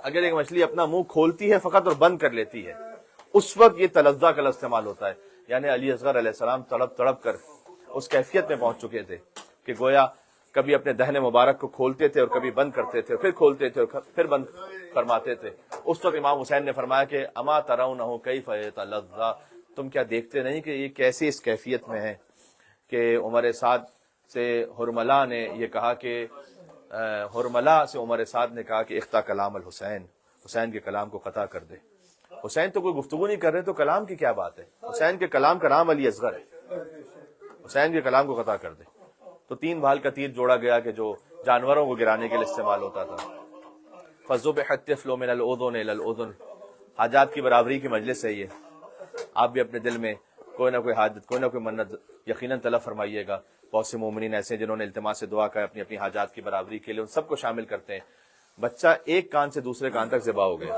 اگر ایک مچھلی اپنا منہ کھولتی ہے فقط اور بند کر لیتی ہے, اس وقت یہ تلظہ کا لفظ استعمال ہوتا ہے. یعنی علی اصغر علیہ السلام تڑپ تڑپ کر اس کیفیت میں پہنچ چکے تھے کہ گویا کبھی اپنے دہن مبارک کو کھولتے تھے اور کبھی بند کرتے تھے, پھر کھولتے تھے اور پھر بند فرماتے تھے. اس وقت امام حسین نے فرمایا کہ اما ترونہ کیف یتلظی, تم کیا دیکھتے نہیں کہ یہ کیسے اس کیفیت میں ہے کہ عمر سعد سے حرملہ نے یہ کہا کہ حرملہ سے عمر سعد نے کہا کہ اختا کلام الحسین، حسین کے کلام کو قطع کر دے۔ حسین تو کوئی گفتگو نہیں کر رہے تو کلام کی کیا بات ہے؟ حسین کے کلام کا نام علی اصغر ہے، حسین کے کلام کو قطع کر دے۔ تو 3 بھال کا تیر جوڑا گیا کہ جو جانوروں کو گرانے کے لیے استعمال ہوتا تھا۔ فَذُبِحَ الطِّفْلُ مِنَ الْأُذُنِ إِلَى الْأُذُنِ، حاجات کی برابری کی مجلس ہے یہ۔ آپ بھی اپنے دل میں کوئی نہ کوئی حاجت، کوئی نہ کوئی منت یقیناً طلب فرمائیے گا۔ بہت سے مومنین ایسے جنہوں نے التماس سے دعا کا اپنی اپنی حاجات کی برابری کے لیے، ان سب کو شامل کرتے ہیں۔ بچہ ایک کان سے دوسرے کان تک ذبح ہو گیا۔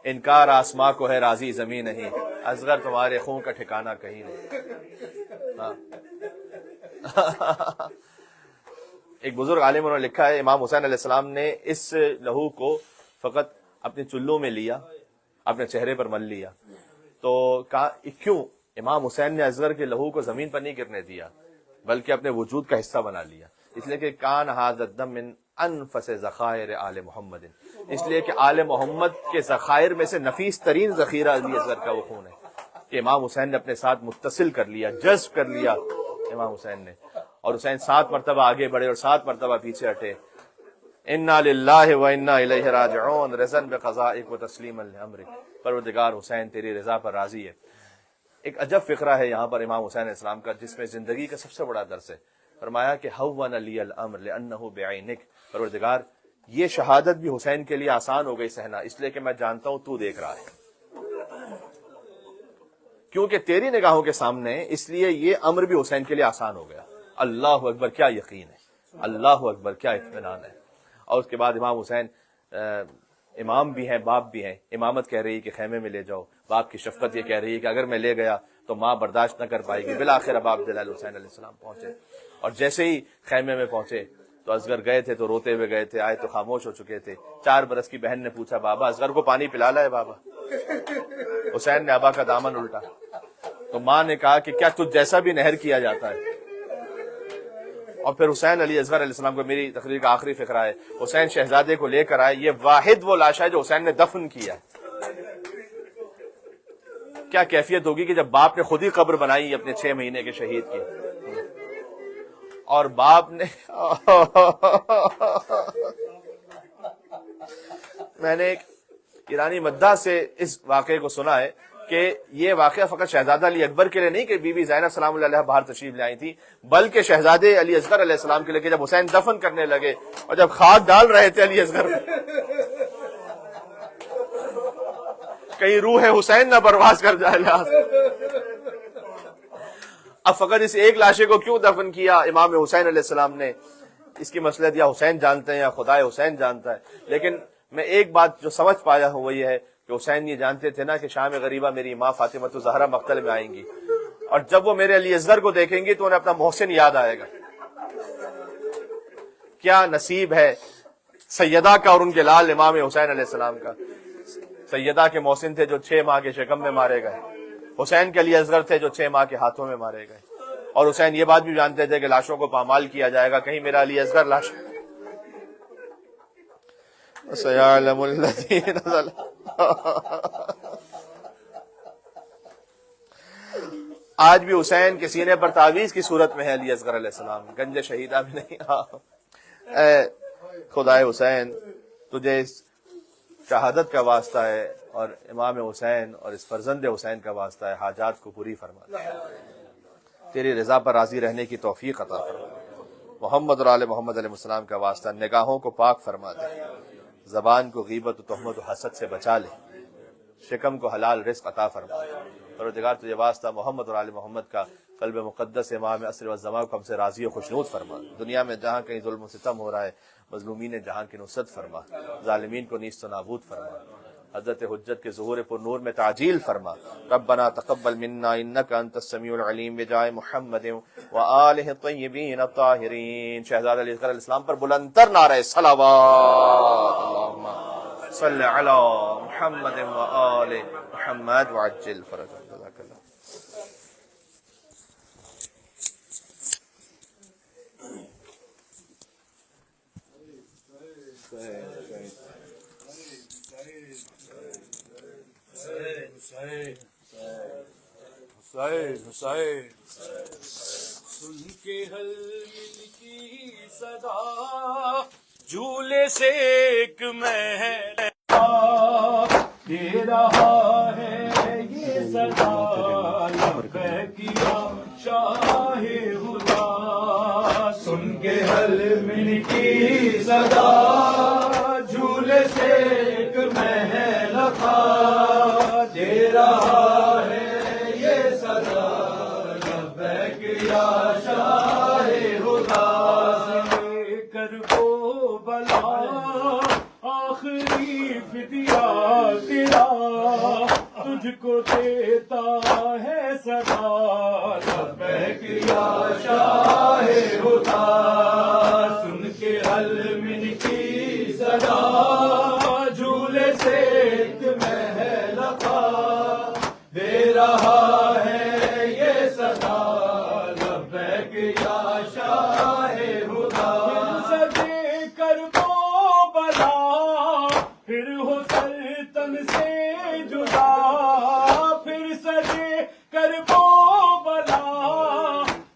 انکار آسماں کو ہے راضی زمین نہیں، اصغر تمہارے خون کا ٹھکانہ کہیں نہیں۔ ہاں۔ ایک بزرگ عالم انہوں نے لکھا ہے امام حسین علیہ السلام نے اس لہو کو فقط اپنے چلوں میں لیا، اپنے چہرے پر مل لیا۔ تو کہا کیوں؟ امام حسین نے اصغر کے لہو کو زمین پر نہیں گرنے دیا بلکہ اپنے وجود کا حصہ بنا لیا، اس لیے کہ کان ھذا الدم من انفس ذخائر آل محمد، اس لیے کہ آل محمد کے ذخائر میں سے نفیس ترین ذخیرہ علی اصغر کا وہ خون ہے کہ امام حسین نے اپنے ساتھ متصل کر لیا، جذب کر لیا امام حسین نے۔ اور حسین 7 مرتبہ آگے بڑھے اور 7 مرتبہ پیچھے ہٹے۔ انا للہ و انا الیہ راجعون، رضا بقضائک و تسلیما لامرک، پروردگار حسین تیری رضا پر راضی ہے۔ ایک عجب فقرہ ہے یہاں پر امام حسین علیہ السلام کا، جس میں زندگی کا سب سے بڑا درس ہے۔ فرمایا کہ ہون لی الامر لانہ بعینک، پروردگار یہ شہادت بھی حسین کے لیے آسان ہو گئی سہنا، اس لیے کہ میں جانتا ہوں تو دیکھ رہا ہے، کیونکہ تیری نگاہوں کے سامنے، اس لیے یہ امر بھی حسین کے لیے آسان ہو گیا۔ اللہ اکبر، کیا یقین ہے، اللہ اکبر، کیا اطمینان ہے۔ اور اس کے بعد امام حسین امام بھی ہیں، باپ بھی ہیں۔ امامت کہہ رہی ہے کہ خیمے میں لے جاؤ، باپ کی شفقت یہ کہہ رہی ہے کہ اگر میں لے گیا تو ماں برداشت نہ کر پائے گی۔ بالآخر اب آپ جلال حسین علیہ السلام پہنچے، اور جیسے ہی خیمے میں پہنچے تو اصغر گئے تھے تو روتے ہوئے گئے تھے، آئے تو خاموش ہو چکے تھے۔ 4 برس کی بہن نے پوچھا بابا اصغر کو پانی پلانا ہے بابا؟ حسین نے ابا کا دامن الٹا، تو ماں نے کہا کہ کیا تجھ جیسا بھی نہر کیا جاتا ہے؟ اور پھر حسین علی اصغر علیہ السلام کو، میری تقریر کا آخری فقرہ ہے، حسین شہزادے کو لے کر آئے، یہ واحد وہ لاش ہے جو حسین نے دفن کیا۔ کیا کیفیت ہوگی کہ جب باپ نے خود ہی قبر بنائی اپنے 6 مہینے کے شہید کی، اور باپ نے میں نے ایک ایرانی مداح سے اس واقعے کو سنا ہے کہ یہ واقعہ فقط شہزادہ علی اکبر کے لیے نہیں کہ بی بی زینب سلام اللہ علیہ باہر تشریف لے آئی تھی، بلکہ شہزادے علی اصغر علیہ السلام کے لیے کہ جب حسین دفن کرنے لگے اور جب خاک ڈال رہے تھے علی اصغر، کہیں روح حسین نہ پرواز کر جائے لحاظ۔ اب فقط اس ایک لاشے کو کیوں دفن کیا امام حسین علیہ السلام نے، اس کی مصلحت یا حسین جانتے ہیں یا خدا حسین جانتا ہے، لیکن میں ایک بات جو سمجھ پایا ہوں وہ یہ ہے کہ حسین یہ جانتے تھے نا کہ شام غریبہ میری ماں فاطمہ الزہرا مقتل میں آئیں گی، اور جب وہ میرے علی اصغر کو دیکھیں گی تو انہیں اپنا محسن یاد آئے گا۔ کیا نصیب ہے سیدہ کا اور ان کے لال امام حسین علیہ السلام کا۔ سیدہ کے محسن تھے جو 6 ماہ کے شکم میں مارے گئے، حسین کے علی اصغر تھے جو 6 ماہ کے ہاتھوں میں مارے گئے، اور حسین یہ بات بھی جانتے تھے کہ لاشوں کو پامال کیا جائے گا، کہیں میرا علی اصغر لاش سیعلم الذین آج بھی حسین کے سینے پر تعویذ کی صورت میں ہے علی اصغر علیہ السلام، گنج شہیدہ بھی نہیں۔ اے خدائے حسین، تجھے اس شہادت کا واسطہ ہے اور امام حسین اور اس فرزند حسین کا واسطہ ہے، حاجات کو پوری فرما دے، تیری رضا پر راضی رہنے کی توفیق عطا فرما، محمد اور آل محمد علیہ السلام کا واسطہ، نگاہوں کو پاک فرما دے، زبان کو غیبت و تہمت و حسد سے بچا لے، شکم کو حلال رزق عطا فرما۔ پروردگار تجھے واسطہ محمد اور آل محمد کا، قلب مقدس امام عصر و زمان کو ہم سے راضی و خوشنود فرما۔ دنیا میں جہاں کہیں ظلم و ستم ہو رہا ہے، مظلومین جہاں کی نصرت فرما، ظالمین کو نیست و نابود فرما، حضرت حجت کے ظہور پر نور میں تعجیل فرما۔ ربنا تقبل منا انک انت السمیع العلیم بجائے محمد وآلہ الطیبین الطاہرین۔ شہزادہ علی اصغر علیہ السلام پر بلندتر نعرہ صلوات، اللہم صل علی محمد وآل محمد وعجل فرجہ۔ جزاک اللہ۔ حسین حسین سن کے حلمل کی صدا جھولے سے ایک محل دے رہا ہے یہ صدا لبیک یا شاہ خدا. سن کے حلمل کی صدا جھولے سے ایک محل دے رہا ہے یہ صدا لبیک یا شاہ خدا. سے کر کو بلا آخری فدیہ تیرا تجھ کو دیتا ہے صدا لبیک یا شاہ خدا. سن کے حلمل کی صدا جھولے سے ایک محل دے رہا ہے یہ صدا لبیک یا شاہ خدا. سجے کر کو بلا پھر ہو سلطن سے جدا پھر سجے کر کو بلا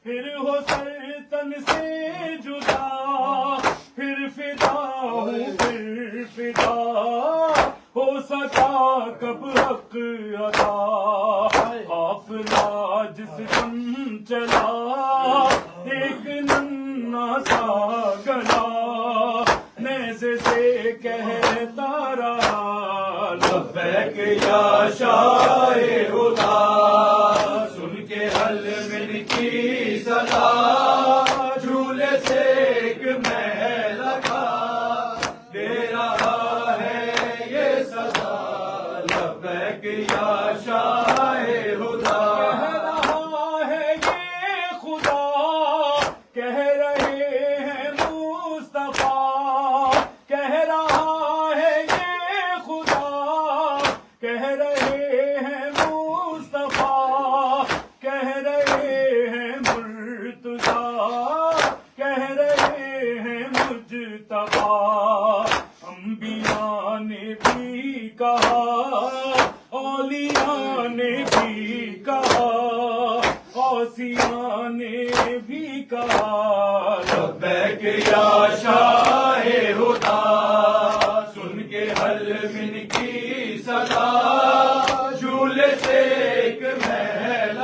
پھر ہو سلطن سے جدا پھر فدا ہوں پھر فدا ہو سکا کب حق ادا. قافلہ جس دن چلا ایک ننھا سا گلا نیزے سے کہتا رہا لبیک یا شاہ خدا. سن کے حلمل کی صدا جھولے سے ایک محل دے رہا ہے یہ صدا لبیک یا شاہ خدا. کہہ رہے ہیں مصطفیٰ کہہ رہا ہے یہ خدا کہہ رہے ہیں مصطفیٰ کہہ رہے ہیں مرتضیٰ کہہ رہے ہیں مجتبیٰ. انبیاء نے بھی کہا اولیاء نے بھی کہا اوصیاء نے بھی کہا لبیک یا شاہ خدا. سن کے حلمل کی صدا جھولے سے ایک محل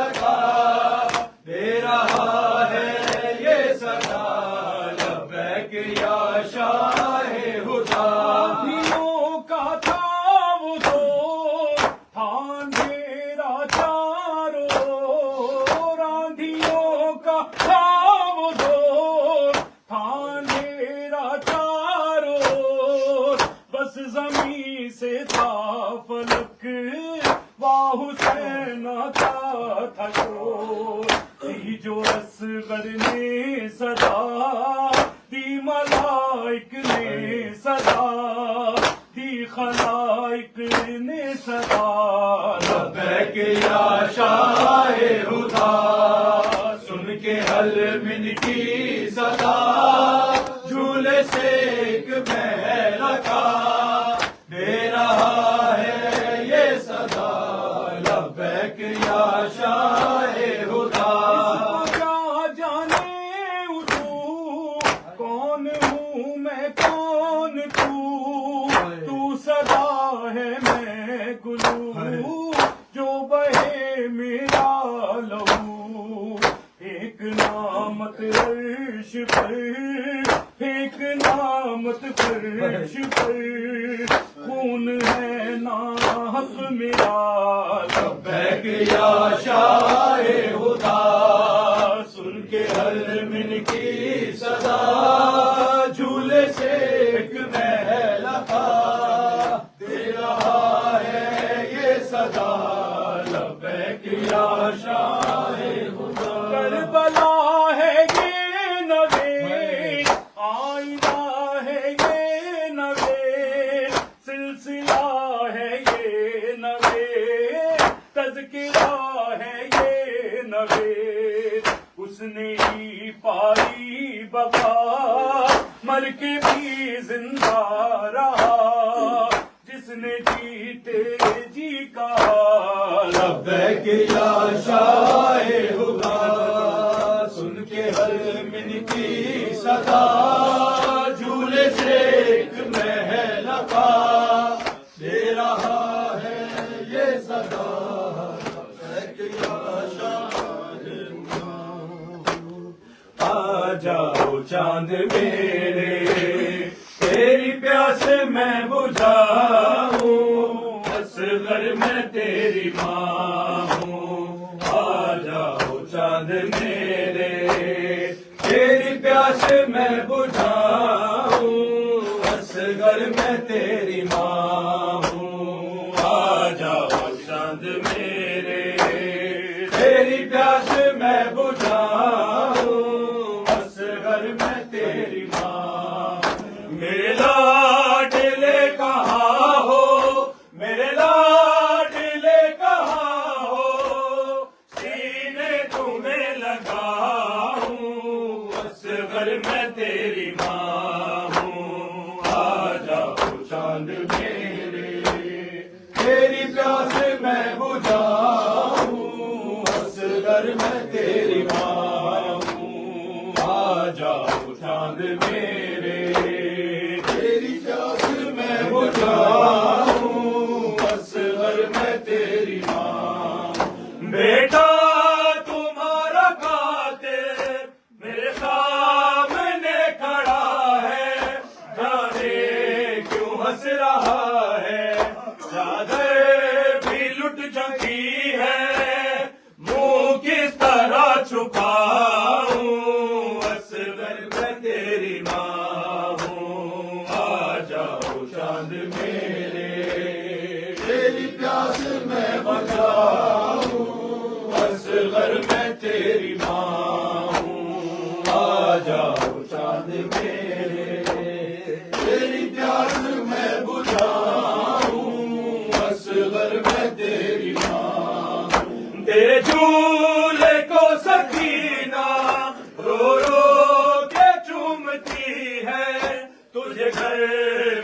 دے رہا ہے یہ صدا لبیک یا شاہ خدا. دنوں کا تھا وہ دور تھا اندھیرا چاروں راندھیوں کا تھا وہ دور تھا اندھیرا چاروں بس زمین سے تھا فلک واہ حسین کا تھا شور. دی جو اصغر نے صدا دی ملائک نے صدا دی خلائق نے صدا لبیک یا شاہ خدا. سن کے حلمل کی صدا جھولے سے ایک محل دے رہا ہے یہ صدا لبیک یا شاہ خدا. کیا جانے تو کون ہوں میں کون تو صدا ہے میں گلو جو بہے میرا لہو. ایک نامت عرش پر ایک نامت فرش پر خون ہے ناحق میرا لبیک یا شاہ خدا. سن کے حلمل کی صدا جھولے سے ایک محل دے رہا ہے یہ صدا لبیک یا شاہ خدا. کربلا ہے یہ نویر آئینہ ہے یہ نویر سلسلہ ہے یہ نویر تذکرہ ہے یہ نویر. اس نے ہی پائی بقا مر کے بھی زندہ رہا جس نے جیتے جی کہا لبیک یا شاہ خدا. سن کے صدا جھولے سے ایک محل کا دے رہا ہے یہ صدا آ جاؤ چاند میرے تیری پیاس میں بجھاؤں اصغر میں تیری ماں ہوں آ جاؤ چاند میرے تیری پیاس میں بجھاؤں اصغر میں تیری ماں ہوں آ جاؤ چاند میرے تیری پیاس میں بجھاؤں اصغر میں تیری ماں میرے لاڈلے کہاں ہو میرے لاڈلے کہاں ہو سینے تمہیں لگاؤں اصغر میں تیری ماں ہوں آ جاؤ چاند میرے تیری پیاس میں بجھاؤں اصغر میں تیری ماں ہوں آ جاؤ چاند میرے تیری پیاس میں بجھاؤں اصغر میں تیری ماں بیٹا تمہارا قاتل میرے سامنے کھڑا ہے جانے کیوں ہنس رہا ہے چادر بھی لٹ چکی ہے منہ کس طرح چھپاؤں اصغر میں تیری ماں ہوں آ جاؤ چاند میرے تیری پیاس میں بجھاؤں اصغر میں تیری ماں ہوں آ جاؤ چاند میرے تیری پیاس میں بجھاؤں اصغر میں تیری ماں تیرے جھولے کو سکینہ رو رو کے چومتی ہے تجھے گھر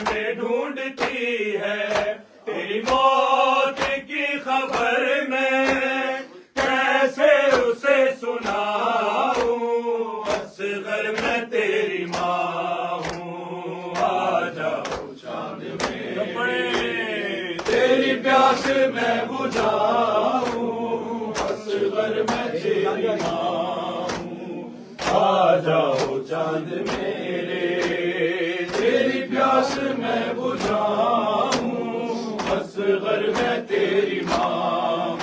میں ڈھونڈتی ہے تیری موت کی خبر میں کیسے اسے سناؤں اصغر میں تیری ماں ہوں آ جاؤ چاند میرے تیری پیاس میں بجھاؤں اصغر میں تیری ماں ہوں آ جاؤ چاند میرے تیری پیاس میں بجھاؤں اصغر میں تیری ماں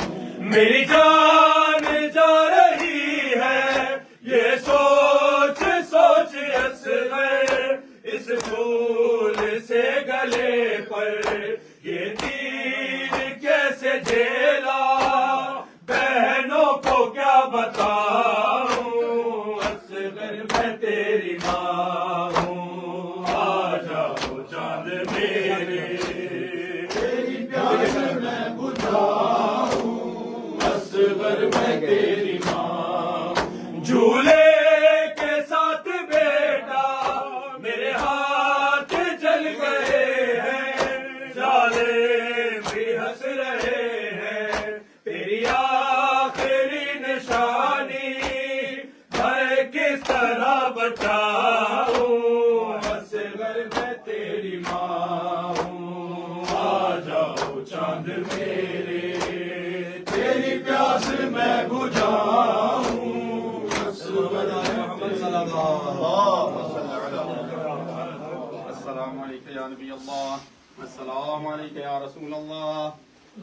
میری جان جا رہی ہے یہ سوچ سوچ اصغر اس پھول سے گلے پر یہ تیر کیسے جھیلا بہنوں کو کیا بتاؤں اصغر میں تیری ماں ہوں آ جاؤ چاند میرے تیری پیاس میں بجھاؤں اصغر میں تیری ماں جھولے کے ساتھ بیٹا میرے ہاتھ جل گئے ہیں ظالم بھی ہنس رہے ہیں تیری آخری نشانی میں کس طرح بچاؤں اصغر میں تیری ماں ہوں آ جاؤ چاند میرے تیری پیاس میں بجھاؤں اصغر السلام علیکم یا نبی اللہ السلام علیکم یا رسول اللہ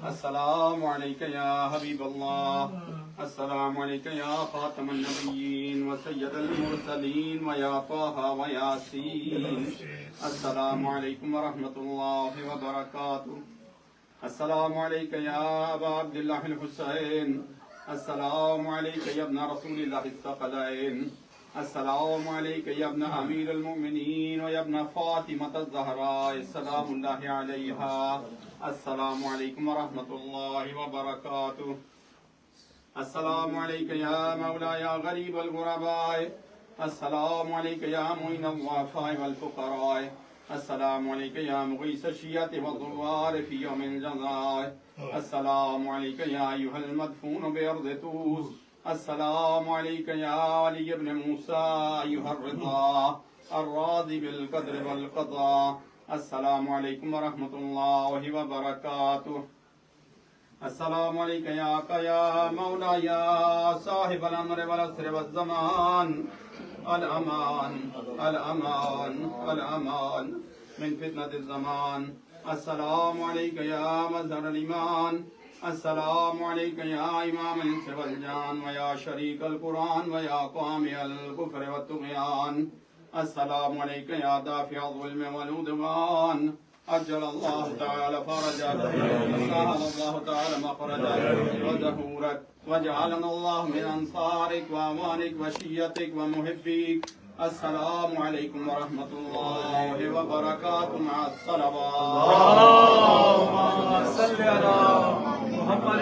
السلام علیکم یا حبیب اللہ السلام علیکم یا خاتم النبیین و سید المرسلین و یا طہ و یاسین السلام علیکم ورحمۃ اللہ وبرکاتہ السلام علیکم یا ابا عبداللہ الحسین السلام علیکم یا ابن رسول اللہ الثقلین السلام علیکم یا ابن امیر المؤمنین و یا ابن فاطمۃ الزہراء السلام اللہ علیہا السلام علیکم ورحمۃ اللہ وبرکاتہ السلام علیکم یا مولا یا غریب الغرباء السلام علیکم یا معین الضعفاء والفقراء السلام علیکم یا مغیث الشیعۃ والضوار فی یوم الجزاء السلام علیکم یا ایھا المدفون بارض طوس السلام عليك يا علي بن موسى أيها الرضا الراضي بالقدر والقضاء. السلام عليكم ورحمة الله وبركاته. السلام عليك يا آقا يا مولا يا صاحب الأمر والعصر والزمان. الأمان الأمان الأمان من فتنة الزمان. السلام عليك يا مظهر الإيمان. السلام عليك يا إمام الإنس والجان ويا شريك القرآن ويا قامع الكفر والطغيان. السلام عليك يا دافع الظلم والعدوان. أجل الله تعالى فرجك وسهل الله تعالى مخرجك وظهورك وجعلنا الله من أنصارك وأعوانك وشيتك ومحبيك. السلام عليكم ورحمة الله وبركاته مع الصلوات. اللهم صل على محمد